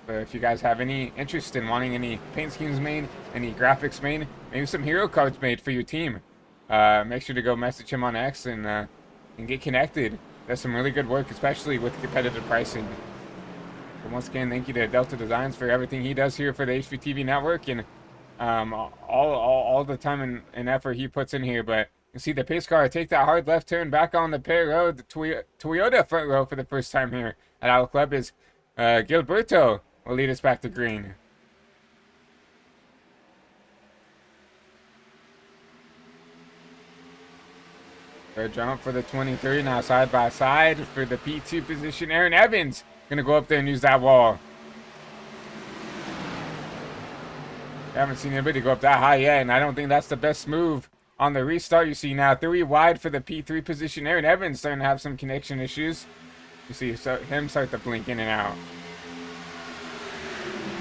But if you guys have any interest in wanting any paint schemes made, any graphics made, maybe some hero cards made for your team, make sure to go message him on X and get connected. Does some really good work, especially with competitive pricing. But once again, thank you to Delta Designs for everything he does here for the HVTV network and all the time and effort he puts in here. But you see the pace car take that hard left turn back on the pit road. The Toyota front row for the first time here at Auto Club is Gilberto will lead us back to green. Third jump for the 23 now side by side for the P2 position. Aaron Evans gonna go up there and use that wall. I haven't seen anybody go up that high yet, and I don't think that's the best move on the restart, you see now 3 wide for the P3 position. Aaron Evans starting to have some connection issues. You see him start to blink in and out.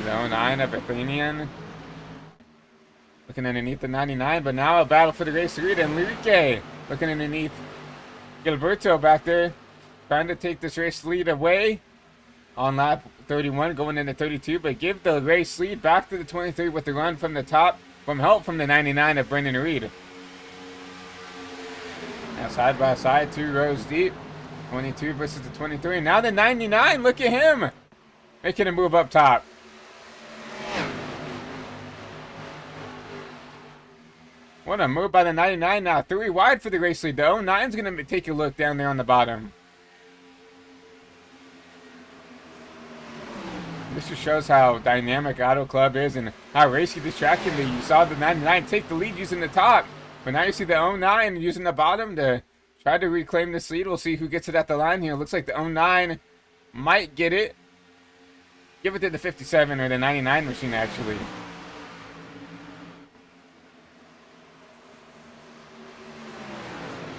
The 09 of Athenian. Looking underneath the 99, but now a battle for the race lead. Enrique looking underneath Gilberto back there. Trying to take this race lead away on lap 31, going into 32, but give the race lead back to the 23 with the run from the top, from help from the 99 of Brendan Reed. Now side by side, 2 rows deep, 22 versus the 23. Now the 99, look at him, making a move up top. What a move by the 99 now, 3 wide for the race lead. The 09's going to take a look down there on the bottom. This just shows how dynamic Auto Club is and how racy this track can be. You saw the 99 take the lead using the top, but now you see the 09 using the bottom to try to reclaim this lead. We'll see who gets it at the line here. Looks like the 09 might get it. Give it to the 57 or the 99 machine, actually.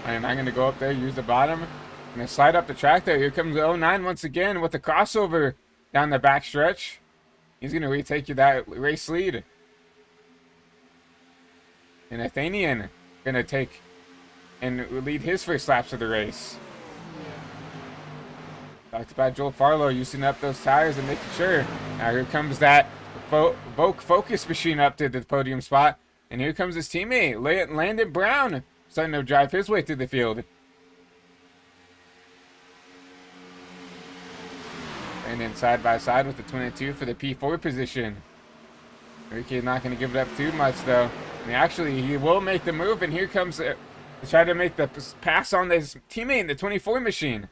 And I'm going to go up there, use the bottom. I'm going to slide up the track there. Here comes the 09 once again with the crossover down the back stretch. He's going to retake you that race lead. And Athenian going to take and lead his first laps of the race. Talked about Joel Farlow using up those tires and making sure. Now here comes that Vogue Focus machine up to the podium spot. And here comes his teammate, Landon Brown, starting to drive his way through the field. And then side by side with the 22 for the P4 position. Enrique is not going to give it up too much though. And actually, he will make the move, and here comes to try to make the pass on his teammate, the 24 machine.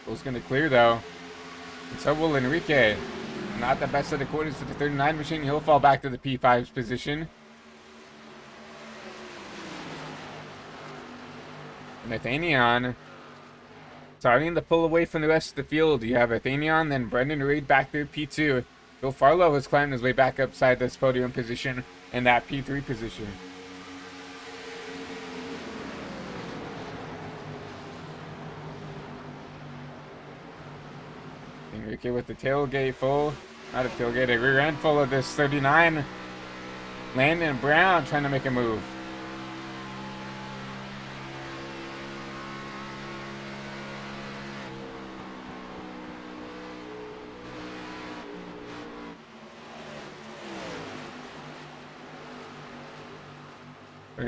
Bull's going to clear though. And so will Enrique. Not the best of the quarters for the 39 machine. He'll fall back to the P5's position. Nathaniel starting to pull away from the rest of the field. You have Athenion, then Brendan Reed back through P2. Joe Farlow has climbed his way back upside this podium position in that P3 position. Enrique with the tailgate full. Not a tailgate, a rear end full of this 39. Landon Brown trying to make a move.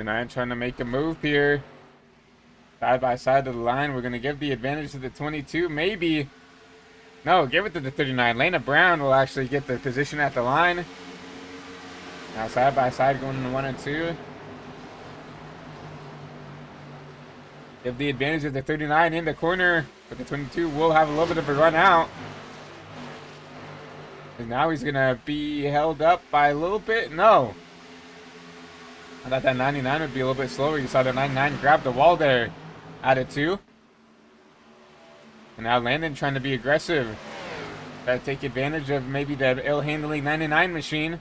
I'm trying to make a move here. Side by side of the line. We're going to give the advantage to the 22. Maybe. No, give it to the 39. Lana Brown will actually get the position at the line. Now side by side going into 1 and 2. Give the advantage of the 39 in the corner. But the 22 will have a little bit of a run out. And now he's going to be held up by a little bit. No. I thought that 99 would be a little bit slower. You saw the 99 grab the wall there out of 2. And now Landon trying to be aggressive. Try to take advantage of maybe the ill-handling 99 machine.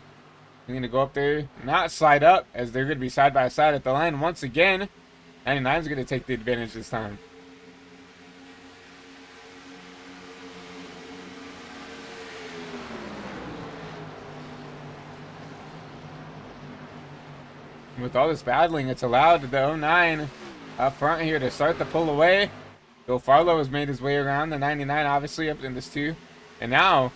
He's going to go up there, not slide up, as they're going to be side by side at the line once again. 99 is going to take the advantage this time. With all this battling, it's allowed the 09 up front here to start the pull away. Bill Farlow has made his way around the 99, obviously, up in this 2. And now,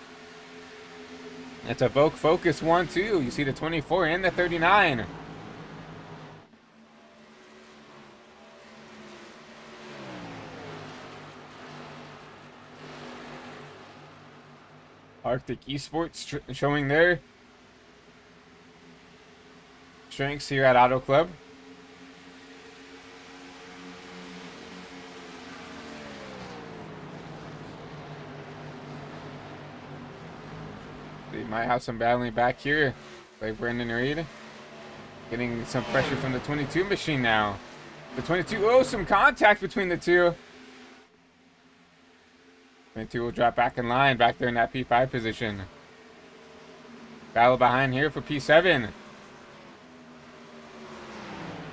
it's a Vogue Focus 1-2. You see the 24 and the 39. Arctic Esports showing their strengths here at Auto Club. They might have some battling back here, like Brendan Reed. Getting some pressure from the 22 machine now. The 22, oh, some contact between the two. 22 will drop back in line, back there in that P5 position. Battle behind here for P7.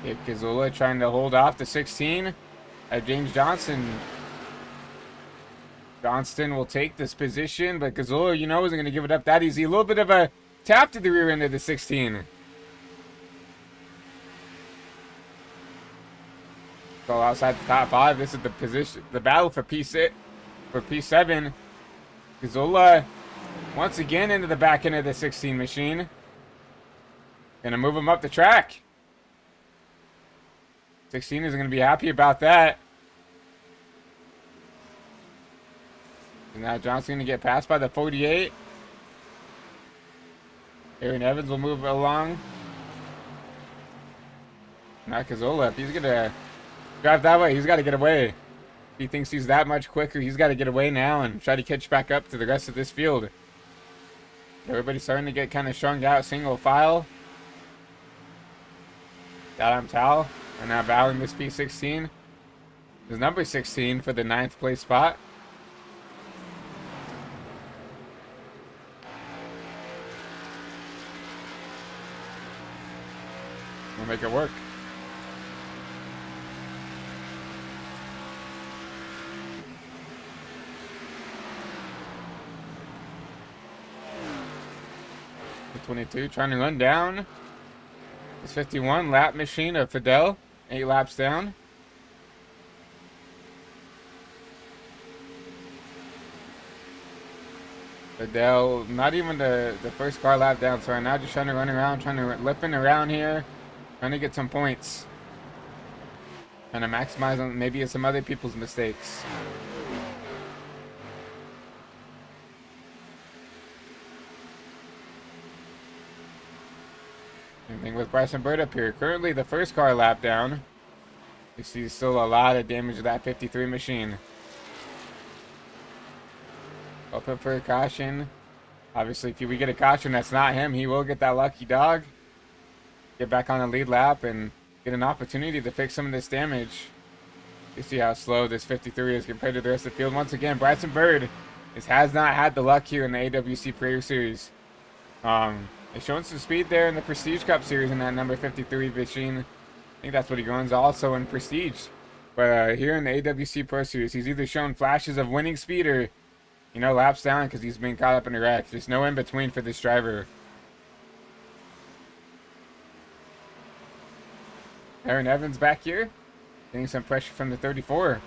Gabe Kazula trying to hold off the 16. James Johnston. Johnston will take this position, but Kazula, you know, isn't going to give it up that easy. A little bit of a tap to the rear end of the 16. So outside the top 5, this is the position, the battle for P6, for P7. Kazula once again into the back end of the 16 machine. Gonna move him up the track. 16 is gonna be happy about that. And now Johnson's gonna get passed by the 48. Aaron Evans will move along. Now Kazula, if he's gonna drive that way, he's got to get away. If he thinks he's that much quicker, he's got to get away now and try to catch back up to the rest of this field. Everybody's starting to get kind of strung out, single file. Adam Tal, and now battling this P16. Is number 16 for the 9th place spot. We'll make it work. The 22 trying to run down. This 51 lap machine of Fidel. 8 laps down. Fidel, not even the first car lap down, so now just trying to run around, trying to lipping around here, trying to get some points. Trying to maximize on maybe some other people's mistakes. Same thing with Bryson Bird up here. Currently the first car lap down. You see still a lot of damage to that 53 machine. Open for a caution. Obviously, if we get a caution that's not him, he will get that lucky dog. Get back on the lead lap and get an opportunity to fix some of this damage. You see how slow this 53 is compared to the rest of the field. Once again, Bryson Bird has not had the luck here in the AWC Pro Series. He's showing some speed there in the Prestige Cup Series in that number 53 machine. I think that's what he runs also in Prestige. But here in the AWC Pro Series, he's either shown flashes of winning speed or, you know, laps down because he's been caught up in a wreck. There's no in between for this driver. Aaron Evans back here, getting some pressure from the 34.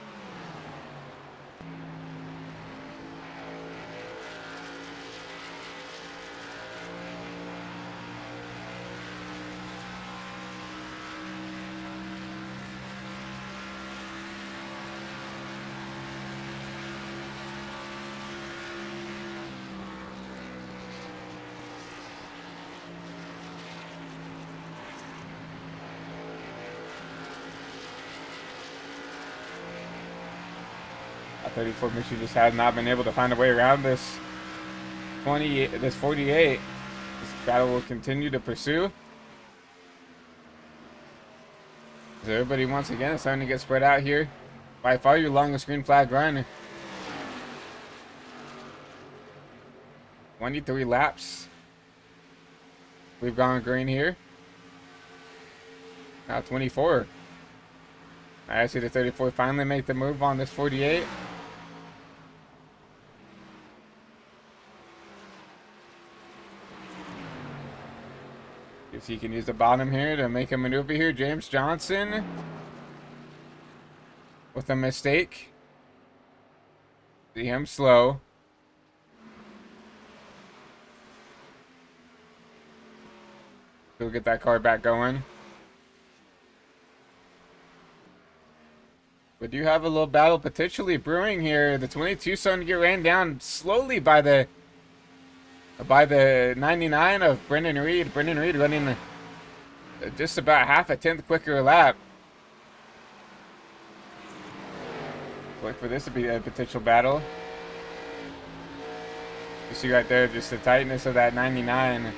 A 34 machine just has not been able to find a way around this 48. This battle will continue to pursue. So everybody once again is starting to get spread out here. By far your longest green flag run. 23 laps. We've gone green here. Now 24. I see the 34 finally make the move on this 48. If he can use the bottom here to make a maneuver here. James Johnson with a mistake. See him slow. He'll get that car back going. We do have a little battle potentially brewing here. The 22 starting to get ran down slowly by the 99 of Brendan Reed. Brendan Reed running just about half a tenth quicker lap. Look for this to be a potential battle. You see right there just the tightness of that 99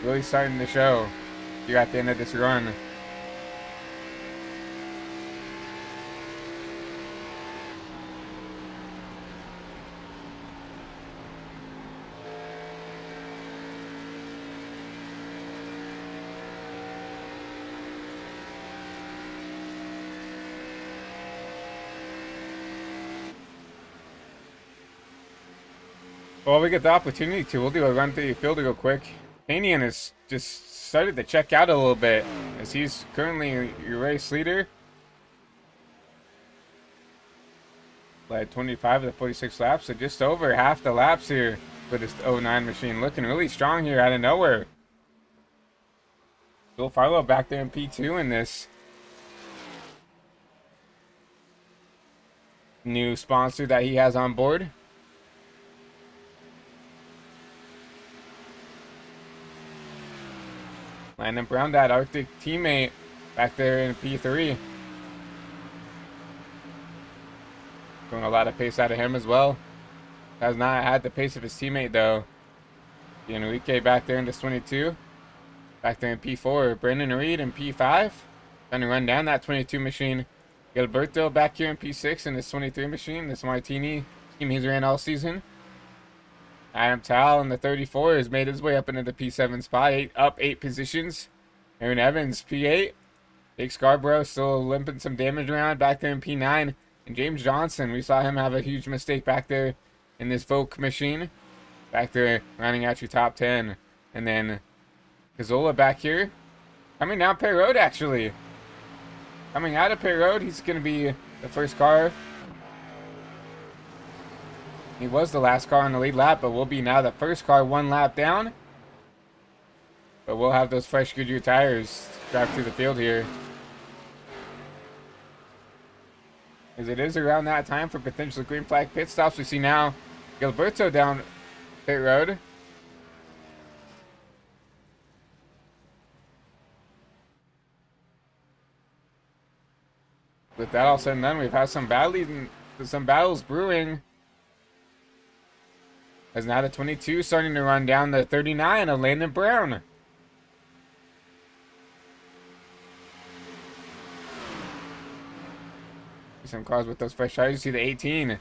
really starting to show here at the end of this run. Well, we get the opportunity to. We'll do a run through the field real quick. Panian has just started to check out a little bit as he's currently your race leader. Led 25 of the 46 laps, so just over half the laps here for this 09 machine. Looking really strong here out of nowhere. Bill Farlow back there in P2 in this new sponsor that he has on board. Landon Brown, that Arctic teammate, back there in P3. Doing a lot of pace out of him as well. Has not had the pace of his teammate though. Enrique back there in this 22. Back there in P4. Brandon Reed in P5. Trying to run down that 22 machine. Gilberto back here in P6 in this 23 machine. This Martini team he's ran all season. Adam Tal in the 34 has made his way up into the P7 spot. Up 8 positions. Aaron Evans, P8. Jake Scarborough still limping some damage around back there in P9. And James Johnson, we saw him have a huge mistake back there in this Volk machine. Back there running out your top 10. And then Kazola back here. Coming down Pay Road actually. Coming out of Pay Road, he's going to be the first car. He was the last car on the lead lap, but will be now the first car 1 lap down. But we'll have those fresh Goodyear tires drive through the field here. As it is around that time for potential green flag pit stops, we see now Gilberto down pit road. With that all said and done, we've had some battles brewing. As now the 22 starting to run down the 39 of Landon Brown. Some cars with those fresh tires. You see the 18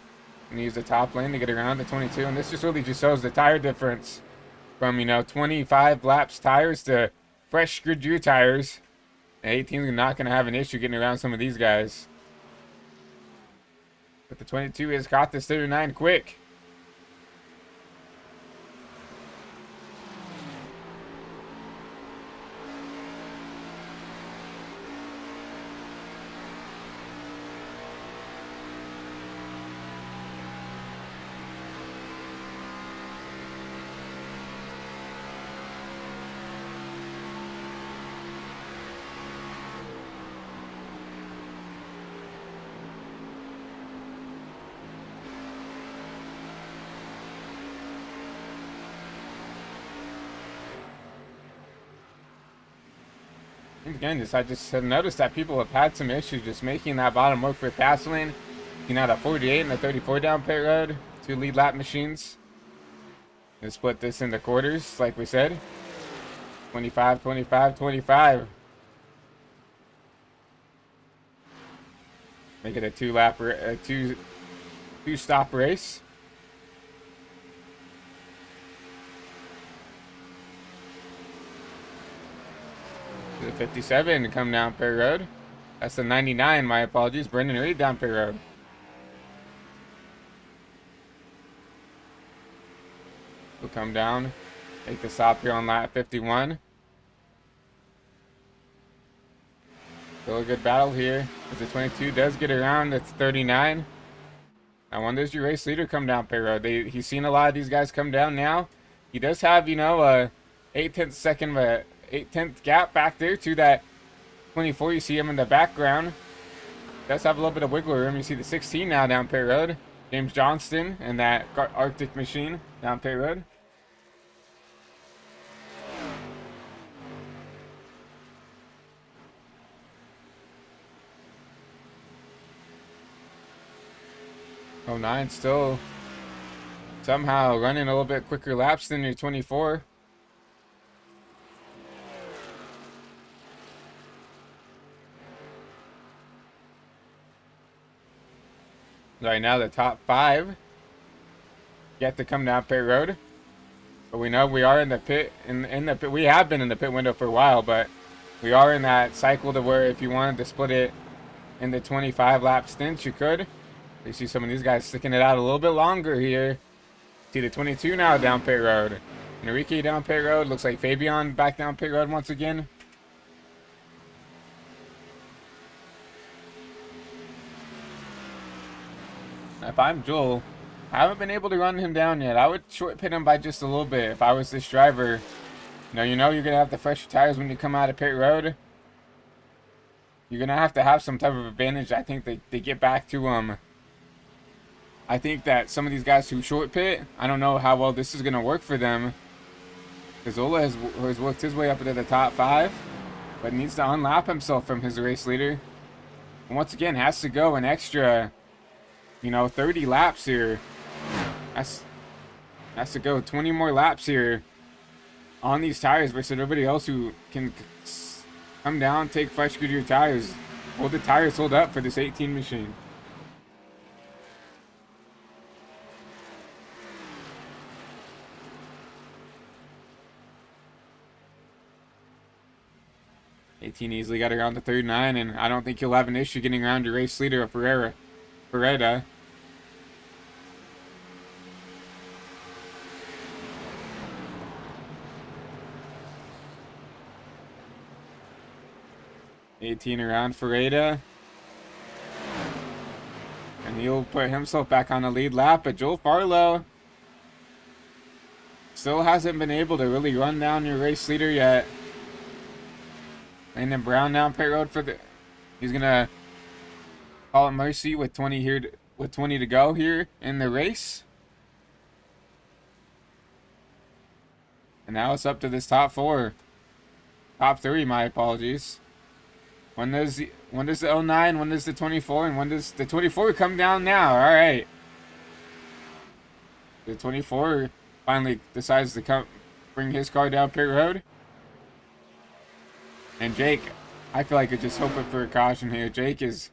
and use the top lane to get around the 22, and this just really just shows the tire difference from 25 laps tires to fresh Goodyear tires. The 18 is not going to have an issue getting around some of these guys, but the 22 has caught this 39 quick. Again, I just have noticed that people have had some issues just making that bottom work for pass lane. You know, the 48 and the 34 down pit road, 2 lead lap machines. And split this into quarters, like we said. 25, 25, 25. Make it a 2-stop race. The 57 to come down Perry Road. That's the 99, my apologies. Brendan Reed down Perry Road. We'll come down, take the stop here on lap 51. Still a good battle here. As the 22 does get around, it's 39. Now when does your race leader come down Perry Road? He's seen a lot of these guys come down now. He does have, a 8/10 gap back there to that 24. You see him in the background. Does have a little bit of wiggle room. You see the 16 now down Perry Road. James Johnston and that Arctic machine down Perry Road. Oh, 09 still somehow running a little bit quicker laps than your 24. Right now, the top 5 yet to come down pit road, but we know we are in the pit. In the pit, we have been in the pit window for a while, but we are in that cycle to where if you wanted to split it into 25 lap stints, you could. You see some of these guys sticking it out a little bit longer here. See the 22 now down pit road. Enrique down pit road. Looks like Fabian back down pit road once again. If I'm Joel, I haven't been able to run him down yet. I would short pit him by just a little bit if I was this driver. You know you're going to have to fresh your tires when you come out of pit road. You're going to have some type of advantage. I think they get back to I think that some of these guys who short pit, I don't know how well this is going to work for them. Because Ola has worked his way up into the top 5, but needs to unlap himself from his race leader. And once again, has to go an extra, 30 laps here. Has to go 20 more laps here on these tires versus everybody else who can come down, take fresh Goodyear tires. Hold the tires hold up for this 18 machine. Easily got around the 39, and I don't think he'll have an issue getting around your race leader, Ferreira. 18 around Ferreira. And he'll put himself back on the lead lap, but Joel Farlow still hasn't been able to really run down your race leader yet. Landon Brown down pit road he's gonna call it mercy with 20 to go here in the race. And now it's up to this top 3, my apologies. When does the 09, when does the 24, and when does the 24 come down now? All right. The 24 finally decides to bring his car down pit road. And Jake, I feel like you're just hoping for a caution here. Jake has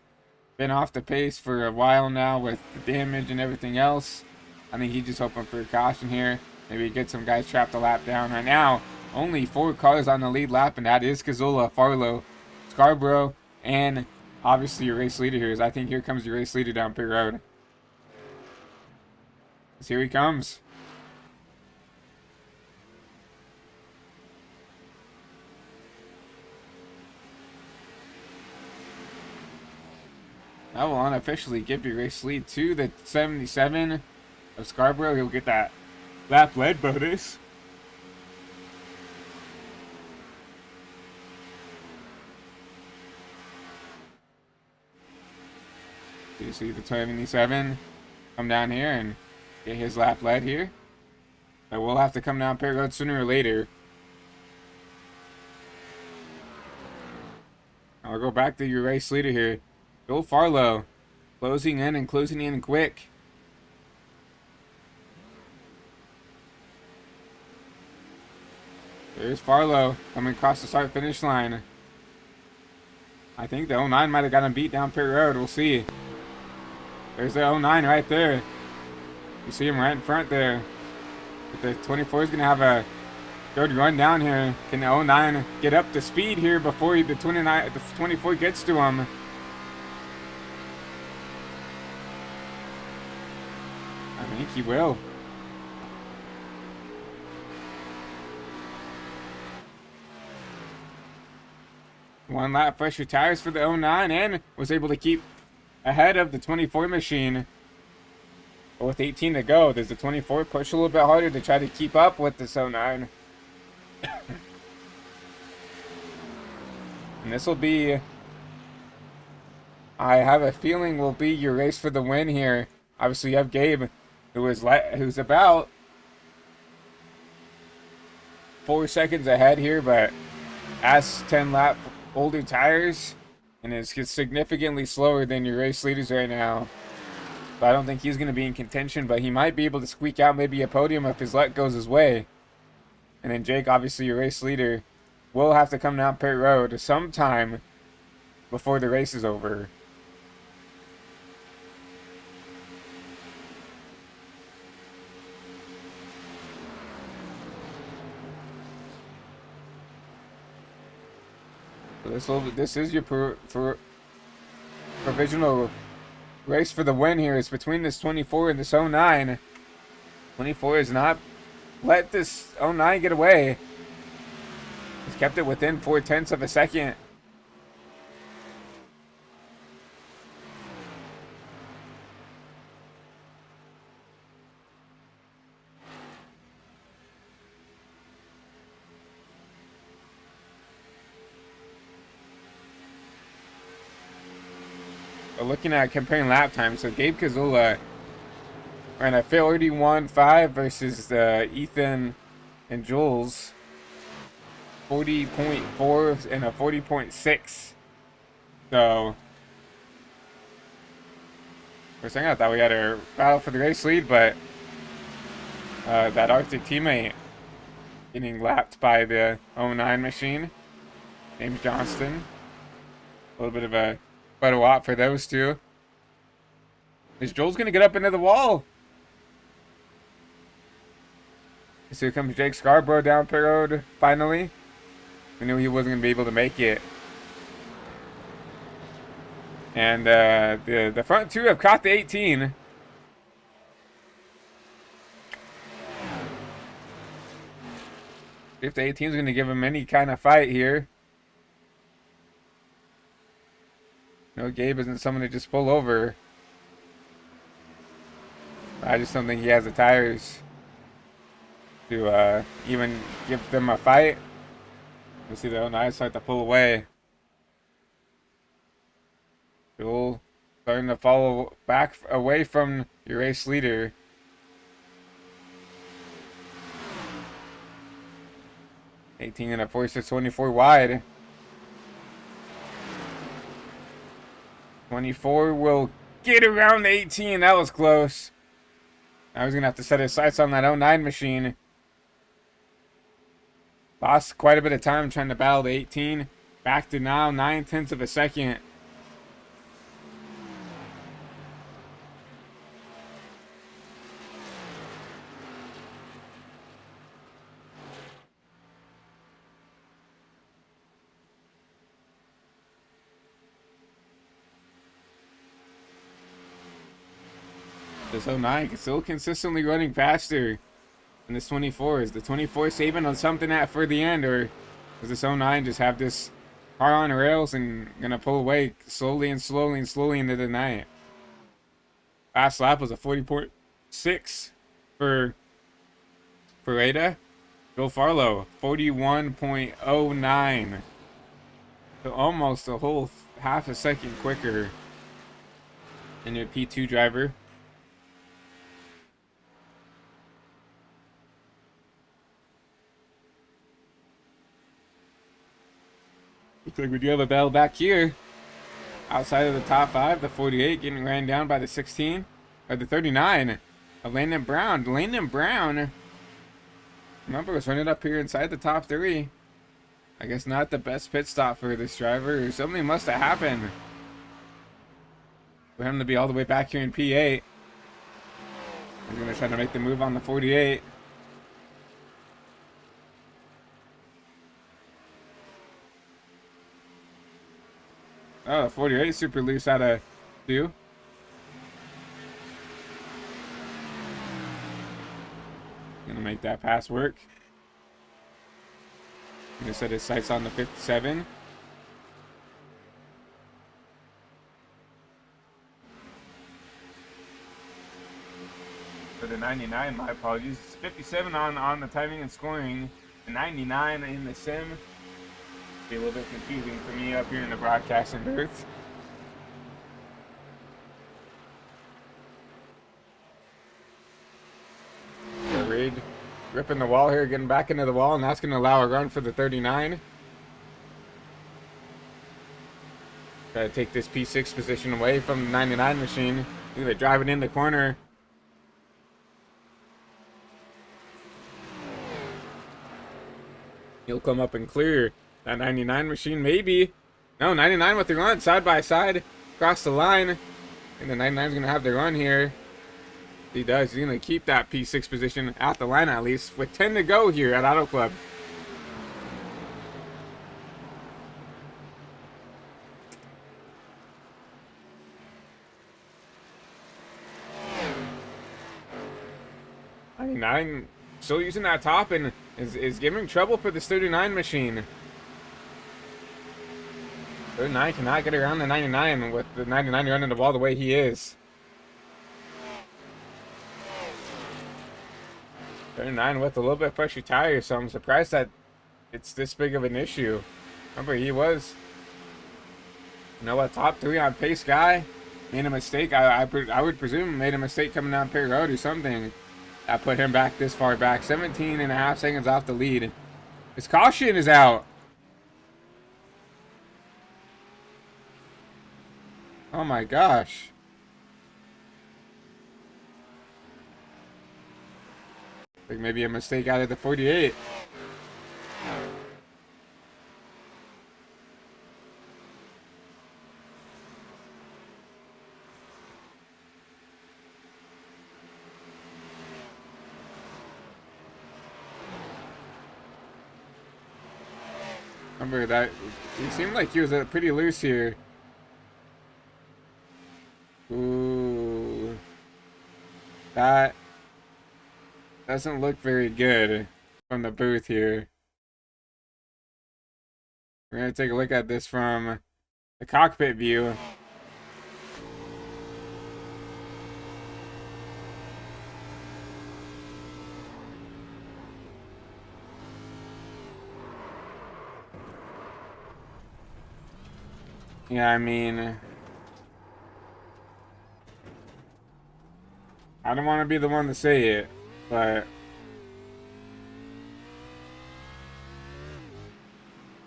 been off the pace for a while now with the damage and everything else. I think he's just hoping for a caution here. Maybe get some guys trapped a lap down. Right now, only 4 cars on the lead lap, and that is Cazzola, Farlow, Scarborough, and obviously your race leader here. I think here comes your race leader down pit road. Here he comes. That will unofficially give your race lead to the 77 of Scarborough. He'll get that lap lead bonus. You see the 77 come down here and get his lap lead here. But we'll have to come down pit road sooner or later. I'll go back to your race leader here. Joel Farlow, closing in quick. There's Farlow coming across the start-finish line. I think the 09 might have got him beat down pit road. We'll see. There's the 09 right there. You see him right in front there. But the 24 is going to have a good run down here. Can the 09 get up to speed here before the 24 gets to him? I think he will. One lap fresher tires for the 09 and was able to keep ahead of the 24 machine. But with 18 to go, does the 24 push a little bit harder to try to keep up with this 09? And this will be, I have a feeling, will be your race for the win here. Obviously, you have Gabe, who's about 4 seconds ahead here, but has 10 lap older tires and is significantly slower than your race leaders right now. So I don't think he's going to be in contention, but he might be able to squeak out maybe a podium if his luck goes his way. And then Jake, obviously your race leader, will have to come down pit road sometime before the race is over. This is your provisional race for the win here. It's between this 24 and this 09. 24 has not let this 09 get away. He's kept it within 4/10 of a second. But looking at comparing lap time, so Gabe Kazula ran a 41.5 versus Ethan and Jules 40.4 and a 40.6. So for a second I thought we had a battle for the race lead, but that Arctic teammate getting lapped by the 09 machine, James Johnston. A little bit of a photo op for those two. Is Joel's gonna get up into the wall? So here comes Jake Scarborough down pit road finally. We knew he wasn't gonna be able to make it. And the front two have caught the 18. If the 18 is gonna give him any kind of fight here. No, Gabe isn't someone to just pull over. I just don't think he has the tires to even give them a fight. You see the 09 start to pull away. Joel starting to follow back away from your race leader. $18 and a 46.24 wide. 24 will get around 18. That was close. Now he's going to have to set his sights on that 09 machine. Lost quite a bit of time trying to battle the 18. Back to now 9/10 of a second. This 09 is still consistently running faster than this 24. Is the 24 saving on something for the end, or does this 09 just have this car on rails and gonna pull away slowly into the night? Last lap was a 40.6 for Ada. Joel Farlow 41.09, so almost a whole half a second quicker than your P2 driver. Looks like we do have a battle back here. Outside of the top 5, the 48 getting ran down by the 16, or the 39 of Landon Brown. Landon Brown, remember, was running up here inside the top 3. I guess not the best pit stop for this driver. Something must have happened for him to be all the way back here in P8. He's going to try to make the move on the 48. Oh, 48 super loose out of 2. Gonna make that pass work. Gonna set his sights on the 57. For the 99, my apologies. 57 on the timing and scoring. The 99 in the sim. Be a little bit confusing for me up here in the broadcasting booth. Reed ripping the wall here, getting back into the wall, and that's going to allow a run for the 39. Try to take this P6 position away from the 99 machine. Look at it driving in the corner. He'll come up and clear that 99 machine, maybe. No, 99 with the run, side by side, across the line. And the 99 is going to have the run here. He does. He's going to keep that P6 position at the line at least, with 10 to go here at Auto Club. 99 still using that top and is giving trouble for this 39 machine. 39 cannot get around the 99 with the 99 running the ball the way he is. 39 with a little bit fresher tires, so I'm surprised that it's this big of an issue. Remember, he was, you know, a top 3 on pace guy. Made a mistake. I would presume made a mistake coming down pit road or something that put him back this far back. 17.5 seconds off the lead. His caution is out. Oh my gosh. I think maybe a mistake out of the 48. Remember that he seemed like he was pretty loose here. Ooh, that doesn't look very good from the booth here. We're gonna take a look at this from the cockpit view. Yeah, I mean, I don't want to be the one to say it, but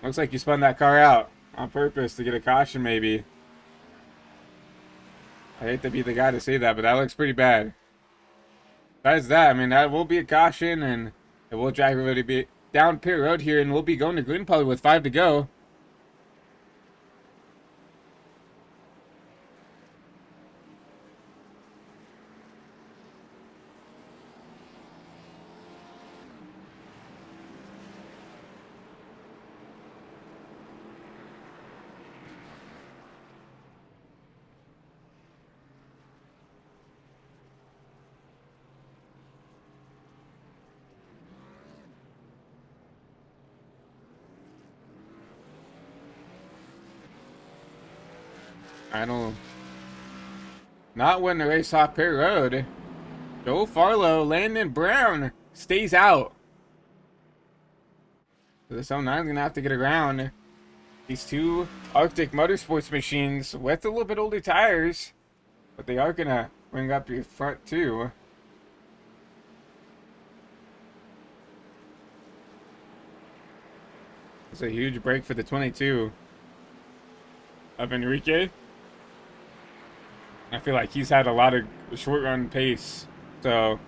looks like you spun that car out on purpose to get a caution, maybe. I hate to be the guy to say that, but that looks pretty bad. Besides that, I mean, that will be a caution, and it will drag everybody down pit road here, and we'll be going to green probably with 5 to go. I don't. Not when the race off pit road. Joe Farlow, Landon Brown stays out. So this 09 is going to have to get around these two Arctic Motorsports machines with a little bit older tires. But they are going to bring up your front too. It's a huge break for the 22 of Enrique. I feel like he's had a lot of short run pace. So,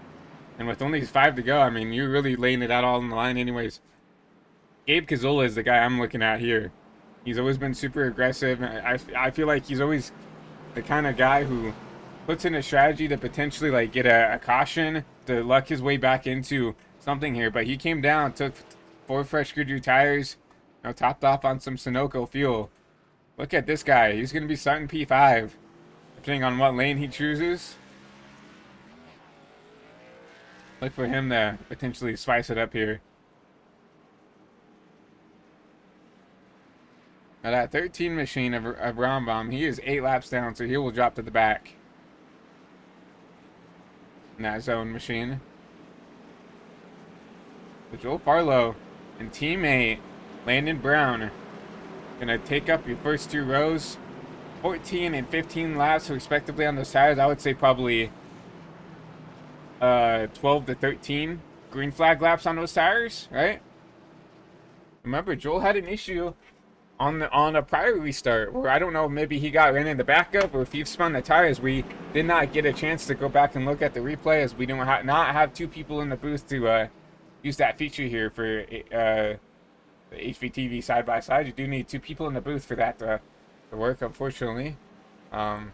and with only 5 to go, I mean, you're really laying it out all on the line anyways. Gabe Cazola is the guy I'm looking at here. He's always been super aggressive. I feel like he's always the kind of guy who puts in a strategy to potentially like get a caution to luck his way back into something here. But he came down, took 4 fresh Goodyear tires, you know, topped off on some Sunoco fuel. Look at this guy. He's going to be starting P5. Depending on what lane he chooses. Look for him to potentially spice it up here. Now that 13 machine of Rombom, he is 8 laps down, so he will drop to the back. In that zone machine. But Joel Farlow and teammate Landon Brown gonna take up your first 2 rows. 14 and 15 laps respectively on those tires. I would say probably 12 to 13 green flag laps on those tires, right? Remember, Joel had an issue on a prior restart where I don't know, maybe he got ran in the backup or if he spun the tires. We did not get a chance to go back and look at the replay as we don't not have 2 people in the booth to use that feature here for the HVTV side by side. You do need 2 people in the booth for that to work, unfortunately. But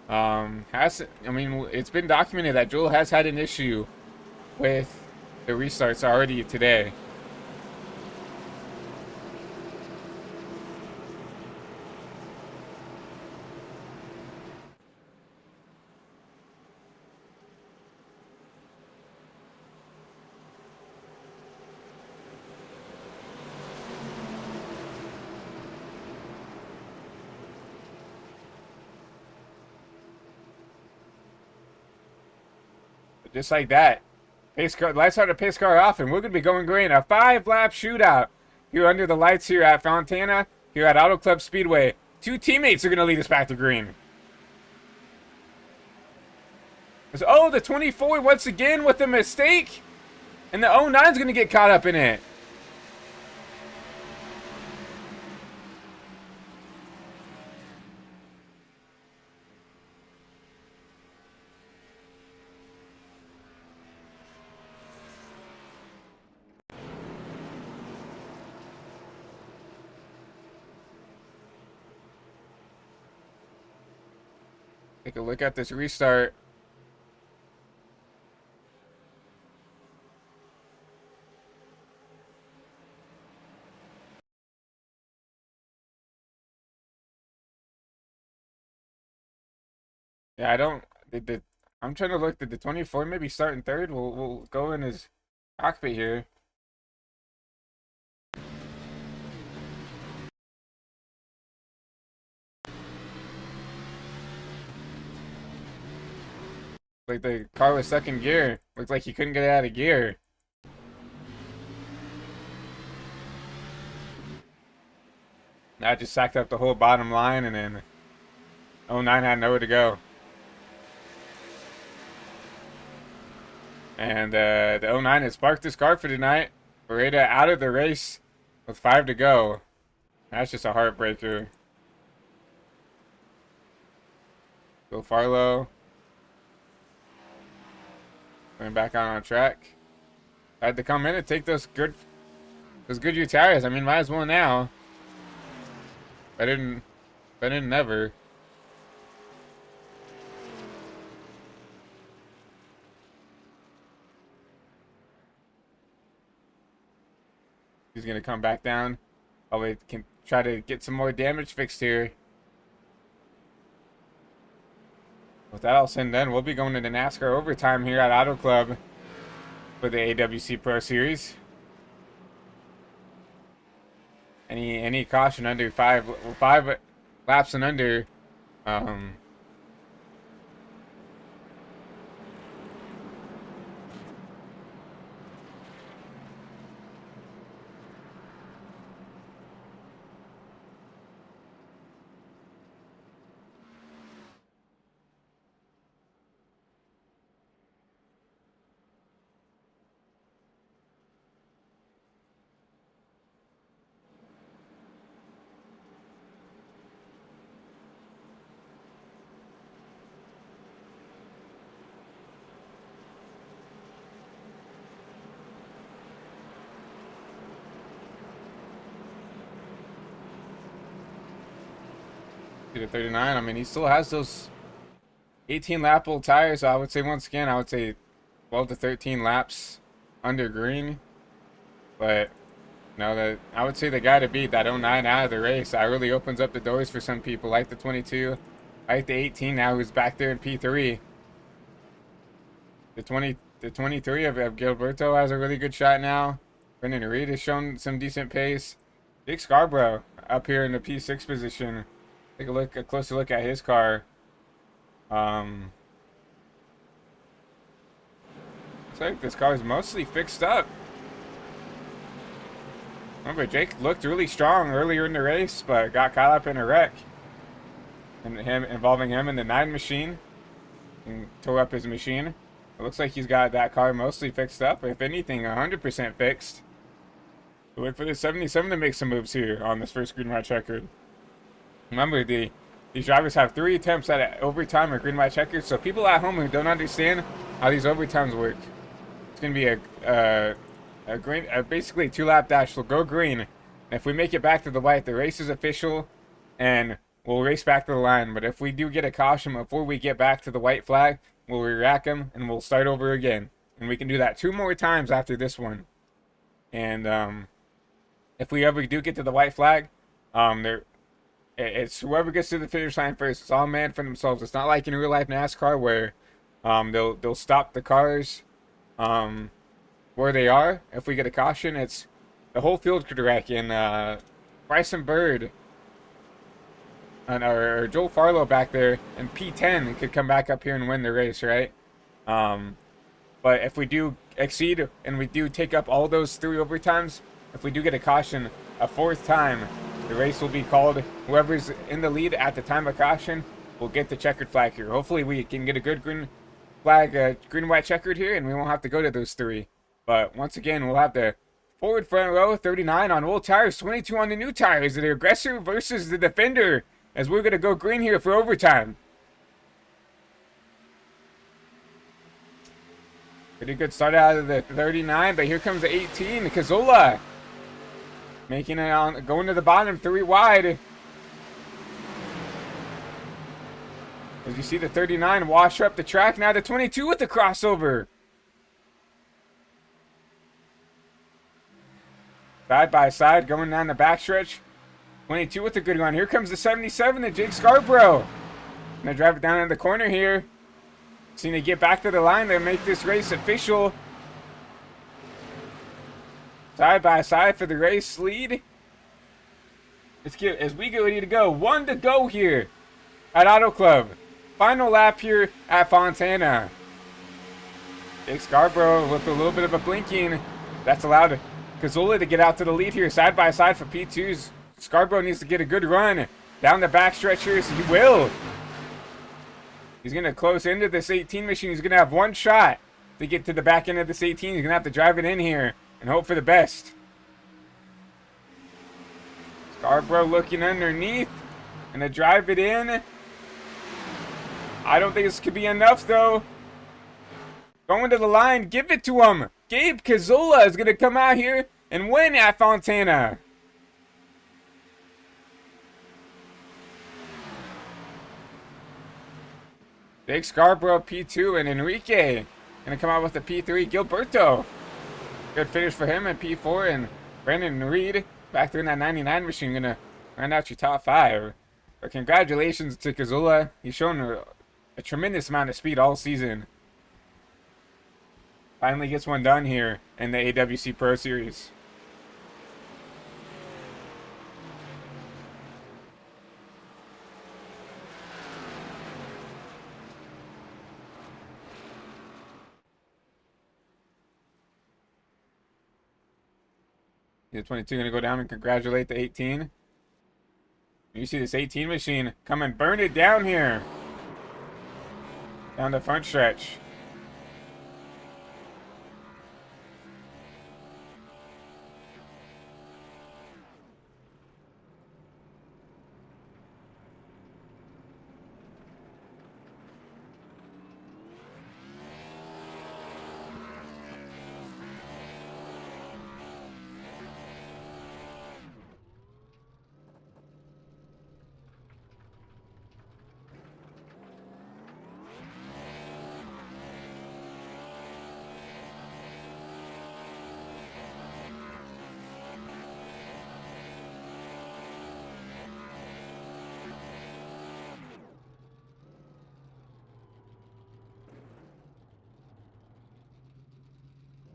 it's been documented that Joel has had an issue with the restarts already today. Just like that. Pace car, lights out the pace car off, and we're going to be going green. A 5-lap shootout here under the lights here at Fontana, here at Auto Club Speedway. 2 teammates are going to lead us back to green. Oh, the 24 once again with a mistake. And the 09 is going to get caught up in it. Take a look at this restart. Yeah, I don't. I'm trying to look. Did the 24 maybe start in third? We'll go in his cockpit here. Like the car was stuck in gear. Looked like he couldn't get it out of gear. That just sacked up the whole bottom line, and then 09 had nowhere to go. And the 09 has parked his car for tonight. Beretta out of the race with 5 to go. That's just a heartbreaker. Go Farlow. Going back out on track. Had to come in and take those Goodyear tires. I mean, might as well now. Better than never. He's gonna come back down. Oh, we can try to get some more damage fixed here. With that all said and done, we'll be going into NASCAR overtime here at Auto Club for the AWC Pro Series. Any caution under 5 laps and under, to 39. I mean, he still has those 18 lap old tires. So I would say once again, I would say 12 to 13 laps under green. But no, I would say the guy to beat, that 09 out of the race. That really opens up the doors for some people, like the 22, like the 18 now, who's back there in P3. The 23 of Gilberto has a really good shot now. Brendan Reed has shown some decent pace. Jake Scarborough up here in the P6 position. Take a closer look at his car. Looks like this car is mostly fixed up. Remember, Jake looked really strong earlier in the race, but got caught up in a wreck. And involving him in the 9 machine. And tore up his machine. It looks like he's got that car mostly fixed up. If anything, 100% fixed. We'll look for the 77 to make some moves here on this first green white checkered. Remember, these drivers have 3 attempts at overtime or green white checkers. So people at home who don't understand how these overtimes work, it's gonna be basically a 2-lap dash. We'll go green. And if we make it back to the white, the race is official, and we'll race back to the line. But if we do get a caution before we get back to the white flag, we'll re-rack them and we'll start over again. And we can do that 2 more times after this one. And if we ever do get to the white flag, it's whoever gets to the finish line first. It's all man for themselves. It's not like in real life NASCAR where they'll stop the cars where they are. If we get a caution, it's the whole field could wreck. And Bryson Bird or Joel Farlow back there in P10 could come back up here and win the race, right? But if we do exceed and we do take up all those 3 overtimes, if we do get a caution a 4th time, the race will be called. Whoever's in the lead at the time of caution will get the checkered flag here. Hopefully we can get a good green flag, green white checkered here, and we won't have to go to those 3. But once again, we'll have the forward front row, 39 on old tires, 22 on the new tires. The aggressor versus the defender, as we're going to go green here for overtime. Pretty good start out of the 39, but here comes the 18, Cazzola. Making it on, going to the bottom, 3 wide. As you see the 39 wash up the track, now the 22 with the crossover. Side by side, going down the backstretch. 22 with a good run. Here comes the 77, the Jake Scarborough. Gonna drive it down in the corner here. Seeing to get back to the line to make this race official. Side by side for the race lead. Let's get, as we get ready to go. 1 to go here at Auto Club. Final lap here at Fontana. Jake Scarborough with a little bit of a blinking. That's allowed Cazzola to get out to the lead here. Side by side for P2s. Scarborough needs to get a good run down the backstretch here. So he will. He's going to close into this 18 machine. He's going to have 1 shot to get to the back end of this 18. He's going to have to drive it in here and hope for the best. Scarborough looking underneath and to drive it in. I don't think this could be enough, though. Going to the line. Give it to him. Gabe Cazzola is going to come out here and win at Fontana. Jake Scarborough, P2, and Enrique going to come out with the P3. Gilberto. Good finish for him at P4. And Brandon Reed back there in that 99 machine going to round out your top 5. But congratulations to Cazzola. He's shown a tremendous amount of speed all season. Finally gets one done here in the AWC Pro Series. The 22 going to go down and congratulate the 18. You see this 18 machine come and burn it down here. Down the front stretch.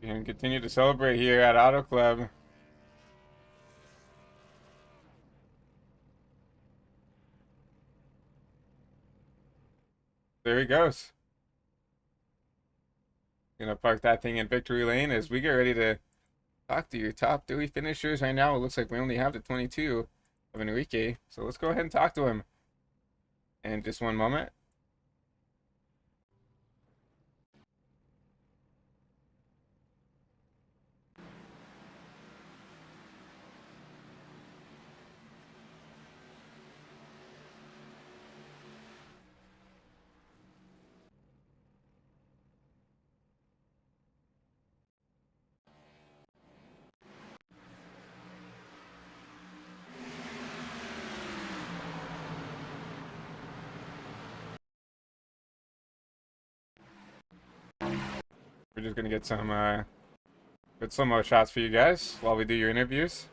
And continue to celebrate here at Auto Club. There he goes. Gonna park that thing in victory lane as we get ready to talk to your top 3 finishers. Right now, it looks like we only have the 22 of Enrique. So let's go ahead and talk to him. And just one moment. We're just gonna get some good slow-mo shots for you guys while we do your interviews.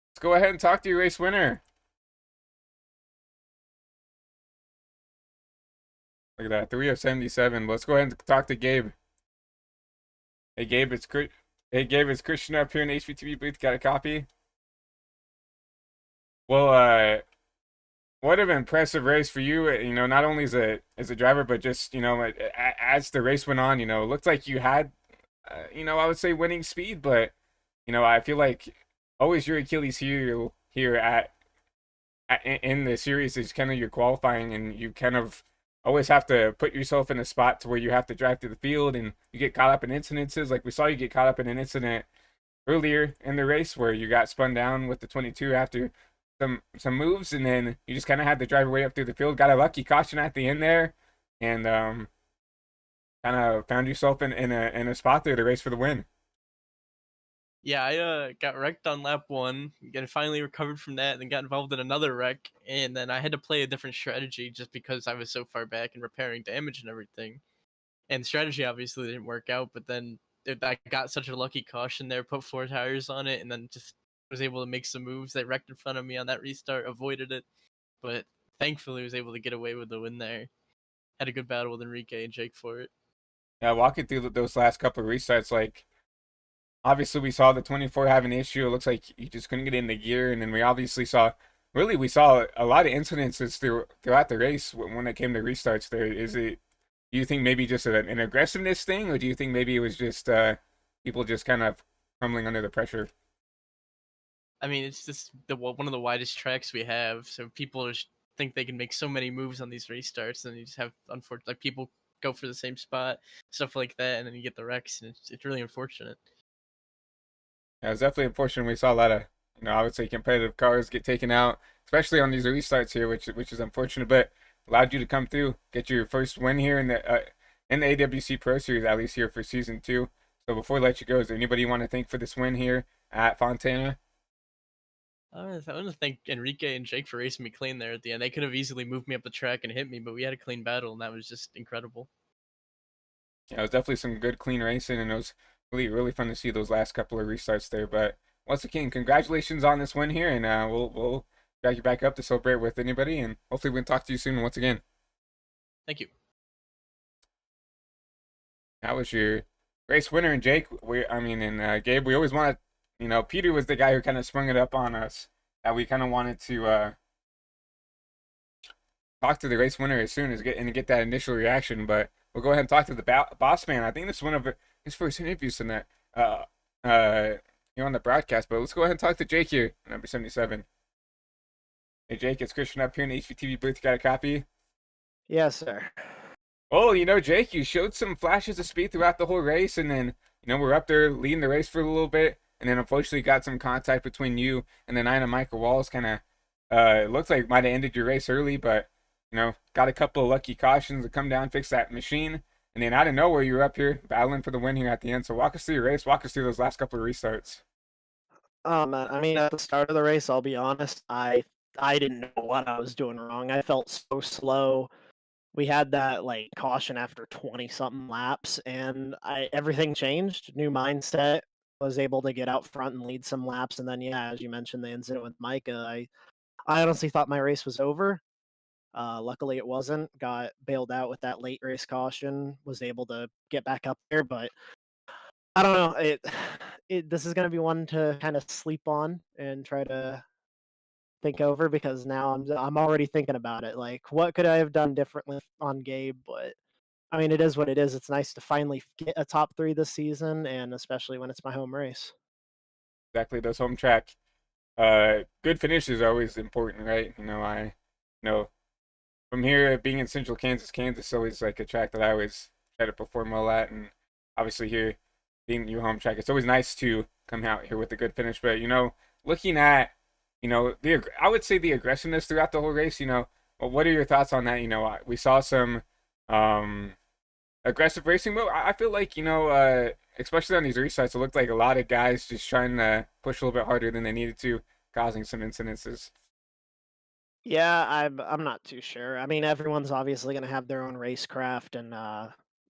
Let's go ahead and talk to your race winner. Look at that, 3 of 77. Let's go ahead and talk to Gabe. Hey Gabe, it's Christian up here in HPTV booth. Got a copy? Well, What an impressive race for you, not only as a driver, but just, as the race went on, it looked like you had, I would say winning speed, but, I feel like always your Achilles heel here in the series is kind of your qualifying, and you kind of always have to put yourself in a spot to where you have to drive through the field, and you get caught up in incidences. Like we saw you get caught up in an incident earlier in the race where you got spun down with the 22 after some moves, and then you just kind of had to drive your way up through the field. Got a lucky caution at the end there, and kind of found yourself in a spot there to race for the win. Yeah, I got wrecked on lap one, and finally recovered from that, and then got involved in another wreck, and then I had to play a different strategy just because I was so far back and repairing damage and everything. And the strategy obviously didn't work out, but then I got such a lucky caution there, put four tires on it, and then just was able to make some moves that wrecked in front of me on that restart, avoided it, but thankfully was able to get away with the win there. Had a good battle with Enrique and Jake for it. Yeah, walking through those last couple of restarts, like obviously we saw the 24 have an issue. It looks like he just couldn't get into gear, and then we saw a lot of incidences throughout the race when it came to restarts. There is it. Do you think maybe just an aggressiveness thing, or do you think maybe it was just people just kind of crumbling under the pressure? I mean, it's just one of the widest tracks we have, so people just think they can make so many moves on these restarts, and you just have unfortunate like people go for the same spot, stuff like that, and then you get the wrecks, and it's really unfortunate. Yeah, it's definitely unfortunate. We saw a lot of, I would say competitive cars get taken out, especially on these restarts here, which is unfortunate, but allowed you to come through, get your first win here in the AWC Pro Series, at least here for season two. So before we let you go, is there anybody you want to thank for this win here at Fontana? I want to thank Enrique and Jake for racing me clean there at the end. They could have easily moved me up the track and hit me, but we had a clean battle, and that was just incredible. Yeah, it was definitely some good clean racing, and it was really fun to see those last couple of restarts there. But once again, congratulations on this win here, and we'll drag you back up to celebrate with anybody, and hopefully we can talk to you soon once again. Thank you. That was your race winner, and Jake. And Gabe. We always wanted, Peter was the guy who kind of sprung it up on us that we kind of wanted to talk to the race winner as soon as get that initial reaction. But we'll go ahead and talk to the boss man. I think this is one of his first interviews in that uh on the broadcast. But let's go ahead and talk to Jake here, number 77. Hey Jake, it's Christian up here in the HVTV booth. You got a copy? Yes, sir. Oh, Jake, you showed some flashes of speed throughout the whole race, and then, we're up there leading the race for a little bit, and then unfortunately got some contact between you and the 9 of Micah Walls. Kind of, it looks like might have ended your race early, but, got a couple of lucky cautions to come down, fix that machine, and then out of nowhere, you were up here battling for the win here at the end. So walk us through your race, walk us through those last couple of restarts. I mean, at the start of the race, I'll be honest, I didn't know what I was doing wrong. I felt so slow. We had that like caution after 20 something laps, and I everything changed. New mindset. Was able to get out front and lead some laps, and then yeah, as you mentioned, the incident with Micah, I honestly thought my race was over. Luckily, it wasn't. Got bailed out with that late race caution. Was able to get back up there, but I don't know. This is gonna be one to kind of sleep on and try to think over because now I'm already thinking about it. Like, what could I have done differently on Gabe? But I mean, it is what it is. It's nice to finally get a top three this season, and especially when it's my home race. Exactly, those home track, good finishes are always important, right? Know from here being in Central Kansas is always like a track that I always try to perform well at, and obviously here being your home track, it's always nice to come out here with a good finish. But looking at I would say the aggressiveness throughout the whole race. Well, what are your thoughts on that? We saw some um aggressive racing, but I feel like especially on these restarts, it looked like a lot of guys just trying to push a little bit harder than they needed to, causing some incidences. Yeah, I'm not too sure. I mean, everyone's obviously going to have their own racecraft and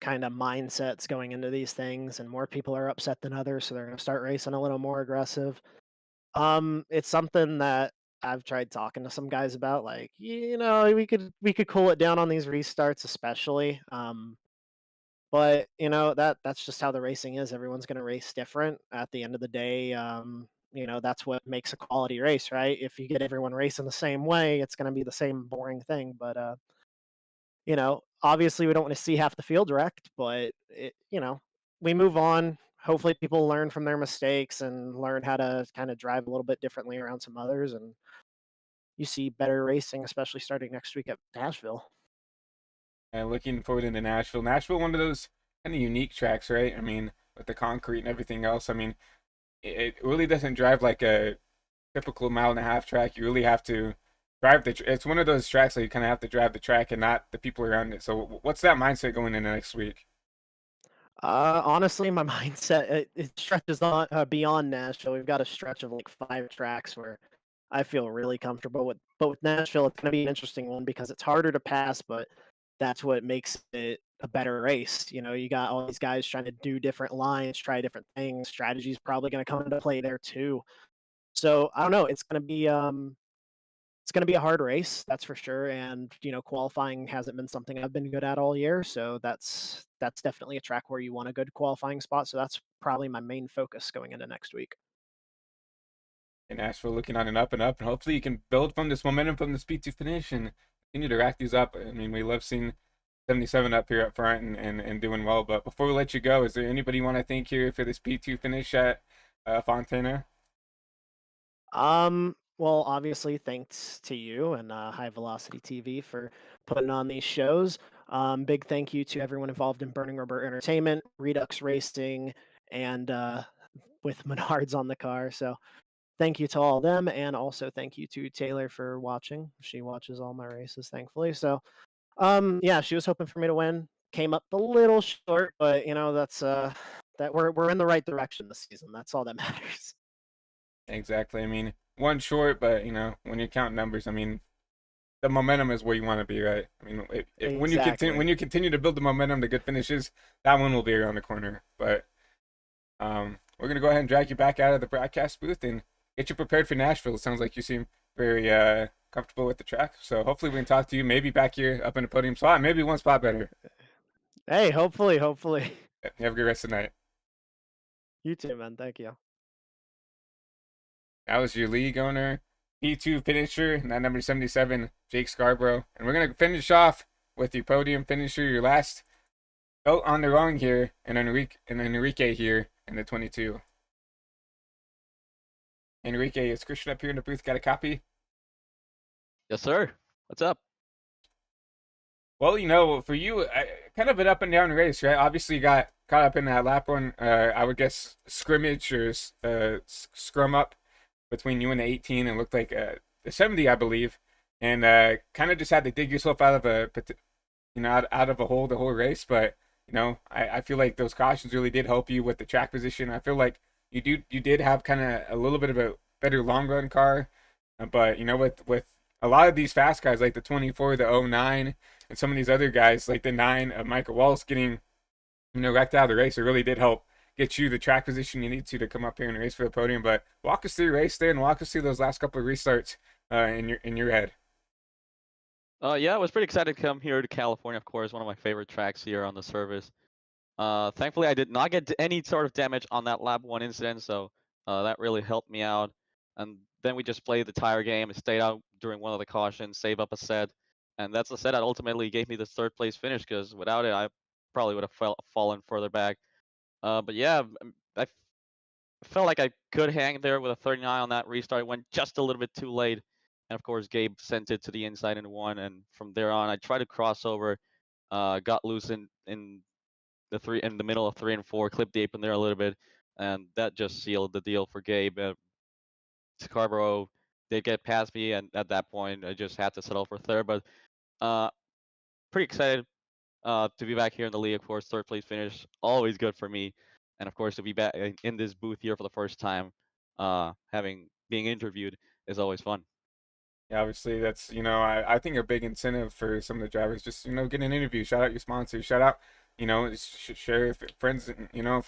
kind of mindsets going into these things, and more people are upset than others, so they're going to start racing a little more aggressive. It's something that I've tried talking to some guys about. Like, we could cool it down on these restarts, especially. But that's just how the racing is. Everyone's going to race different. At the end of the day, that's what makes a quality race, right? If you get everyone racing the same way, it's going to be the same boring thing. But obviously we don't want to see half the field wrecked, but we move on. Hopefully people learn from their mistakes and learn how to kind of drive a little bit differently around some others, and you see better racing, especially starting next week at Nashville. And looking forward into Nashville. Nashville, one of those kind of unique tracks, right? I mean, with the concrete and everything else. I mean, it really doesn't drive like a typical mile and a half track. You really have to drive it's one of those tracks that you kind of have to drive the track and not the people around it. So what's that mindset going into next week? Honestly, my mindset it stretches on beyond Nashville. We've got a stretch of like 5 tracks where I feel really comfortable with. But with Nashville, it's going to be an interesting one because it's harder to pass, but that's what makes it a better race. You got all these guys trying to do different lines, try different things. Strategy's probably going to come into play there too. So I don't know. It's going to be a hard race, that's for sure. And qualifying hasn't been something I've been good at all year, so that's definitely a track where you want a good qualifying spot. So that's probably my main focus going into next week. In Nashville, looking on an up and up, and hopefully you can build from this momentum from the speed to finish and continue to rack these up. I mean, we love seeing 77 up here up front and doing well. But before we let you go, is there anybody you want to thank here for this P2 finish at Fontana? Well, obviously, thanks to you and High Velocity TV for putting on these shows. Big thank you to everyone involved in Burning Rubber Entertainment, Redux Racing, and with Menards on the car. So thank you to all of them, and also thank you to Taylor for watching. She watches all my races, thankfully. So, yeah, she was hoping for me to win. Came up a little short, but that's that we're in the right direction this season. That's all that matters. Exactly. I mean, one short, but when you count numbers, I mean, the momentum is where you want to be, right? I mean, Exactly. when you continue to build the momentum, the good finishes, that one will be around the corner. But we're gonna go ahead and drag you back out of the broadcast booth and get you prepared for Nashville. It sounds like you seem very comfortable with the track, so hopefully we can talk to you maybe back here up in the podium spot, maybe one spot better. Hey, hopefully. You have a good rest of the night. You too, man. Thank you. That was your league owner, P2 finisher, and that number 77, Jake Scarborough. And we're going to finish off with your podium finisher, your last belt on the rung here, and Enrique here in the 22. Enrique, is Christian up here in the booth? Got a copy? Yes, sir. What's up? Well, for you, kind of an up and down race, right? Obviously, you got caught up in that lap one, I would guess, scrimmage or scrum up between you and the 18, and looked like the 70, I believe, and kind of just had to dig yourself out of out of a hole the whole race. But I feel like those cautions really did help you with the track position. I feel like you did have kind of a little bit of a better long run car, but with a lot of these fast guys like the 24, the 09, and some of these other guys like the 9 of Micah Walls getting wrecked out of the race, it really did help get you the track position you need to come up here and race for the podium. But walk us through the race there and walk us through those last couple of restarts in your head. Yeah, I was pretty excited to come here to California, of course, one of my favorite tracks here on the service. Thankfully, I did not get any sort of damage on that lap 1 incident, so that really helped me out. And then we just played the tire game and stayed out during one of the cautions, save up a set. And that's the set that ultimately gave me the 3rd place finish, because without it, I probably would have fallen further back. But yeah, I felt like I could hang there with a 39 on that restart. It went just a little bit too late. And of course, Gabe sent it to the inside and won. And from there on, I tried to cross over, got loose in the middle of 3 and 4, clipped the apron there a little bit, and that just sealed the deal for Gabe. Scarborough did get past me, and at that point, I just had to settle for 3rd. But pretty excited to be back here in the league. Of course, 3rd place finish, always good for me. And of course, to be back in this booth here for the first time, being interviewed, is always fun. Yeah, obviously that's I think a big incentive for some of the drivers, just get an interview, shout out your sponsors, shout out share friends,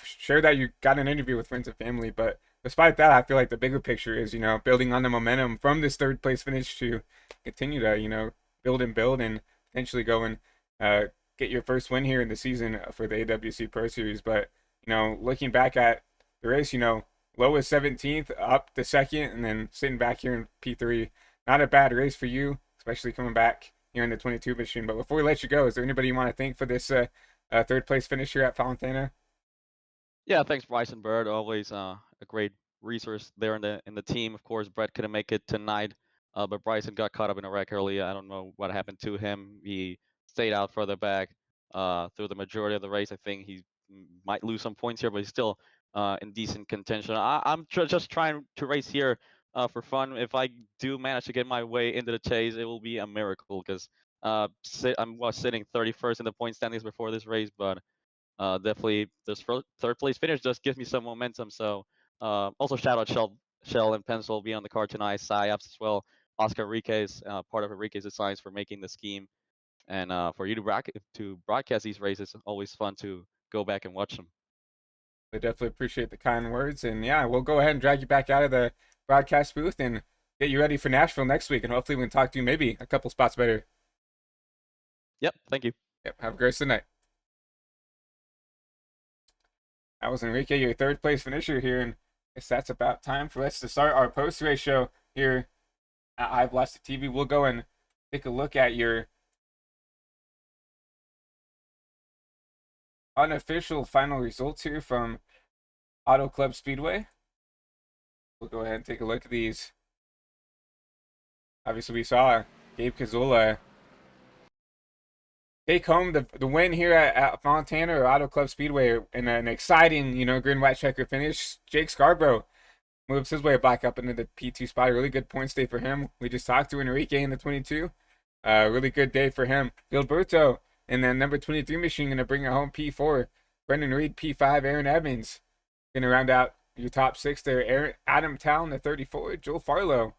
share that you got an interview with friends and family. But despite that, I feel like the bigger picture is building on the momentum from this 3rd place finish to continue to build and potentially go and get your first win here in the season for the AWC Pro Series. But looking back at the race, low as 17th, up to second, and then sitting back here in P3. Not a bad race for you, especially coming back here in the 22 machine. But before we let you go, is there anybody you want to thank for this third place finish here at Fontana? Yeah, thanks Bryson Bird. Always a great resource there in the team. Of course, Brett couldn't make it tonight, but Bryson got caught up in a wreck early. I don't know what happened to him. He stayed out further back through the majority of the race. I think he might lose some points here, but he's still in decent contention. I'm just trying to race here for fun. If I do manage to get my way into the chase, it will be a miracle because I'm sitting 31st in the point standings before this race, but definitely this third place finish just gives me some momentum. So also shout out Shell and Pencil be on the card tonight, Psyops as well, Oscar Enriquez, part of Enriquez's designs for making the scheme, and for you to broadcast these races. Always fun to go back and watch them. I definitely appreciate the kind words, and yeah, we'll go ahead and drag you back out of the broadcast booth and get you ready for Nashville next week, and hopefully we can talk to you maybe a couple spots better. Yep, thank you. Yep, have a great night. That was Enrique, your third place finisher here, and I guess that's about time for us to start our post-race show here at iBlasted TV. We'll go and take a look at your unofficial final results here from Auto Club Speedway. We'll go ahead and take a look at these. Obviously, we saw Gabe Kazula take home the win here at Fontana or Auto Club Speedway in an exciting, green white checker finish. Jake Scarborough moves his way back up into the P2 spot. A really good points day for him. We just talked to Enrique in the 22. Really good day for him. Gilberto in the number 23 machine going to bring it home P4. Brendan Reed P5. Aaron Evans going to round out your top six there. Adam Town the 34. Joel Farlow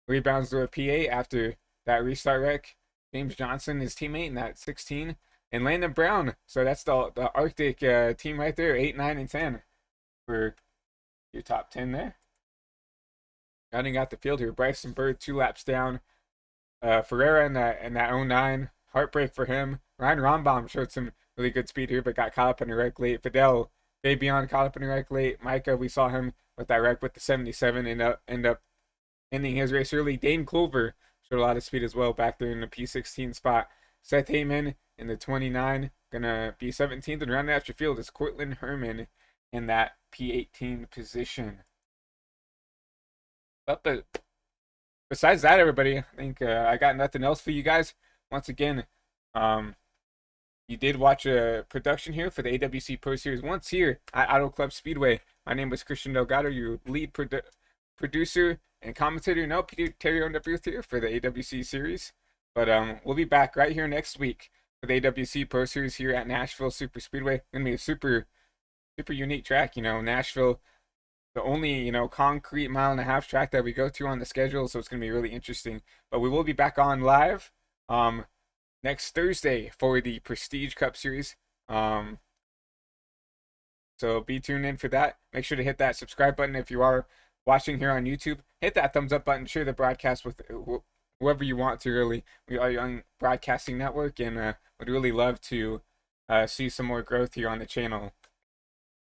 rebounds to a P8 after that restart wreck. James Johnson, his teammate, in that 16. And Landon Brown. So that's the Arctic team right there, 8, 9, and 10 for your top 10 there. Rounding out the field here, Bryson Bird 2 laps down. Ferreira in that 09. Heartbreak for him. Ryan Rombaum showed some really good speed here, but got caught up in a wreck late. Fidel Fabian caught up in a wreck late. Micah, we saw him with that wreck with the 77, end up ending his race early. Dane Clover showed a lot of speed as well back there in the P16 spot. Seth Heyman in the 29, gonna be 17th, and rounding out your field is Cortland Herman in that P18 position. But besides that, everybody, I think I got nothing else for you guys. Once again, you did watch a production here for the AWC Pro Series once here at Auto Club Speedway. My name was Christian Delgado, your lead producer and commentator. No, Peter Terry on the booth here for the AWC Series. But we'll be back right here next week for the AWC Pro Series here at Nashville Super Speedway. Gonna be a super unique track. Nashville, the only concrete 1.5 mile track that we go to on the schedule, so it's gonna be really interesting. But we will be back on live next Thursday for the Prestige Cup Series. So be tuned in for that. Make sure to hit that subscribe button if you are watching here on YouTube. Hit that thumbs up button. Share the broadcast with whoever you want to. Really, we are a young broadcasting network, and would really love to see some more growth here on the channel.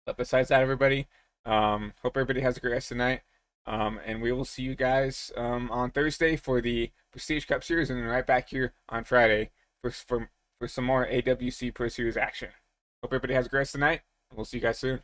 But besides that, everybody, hope everybody has a great rest of the night. And we will see you guys on Thursday for the Prestige Cup Series, and then right back here on Friday for some more AWC Pro Series action. Hope everybody has a great rest of the night. We'll see you guys soon.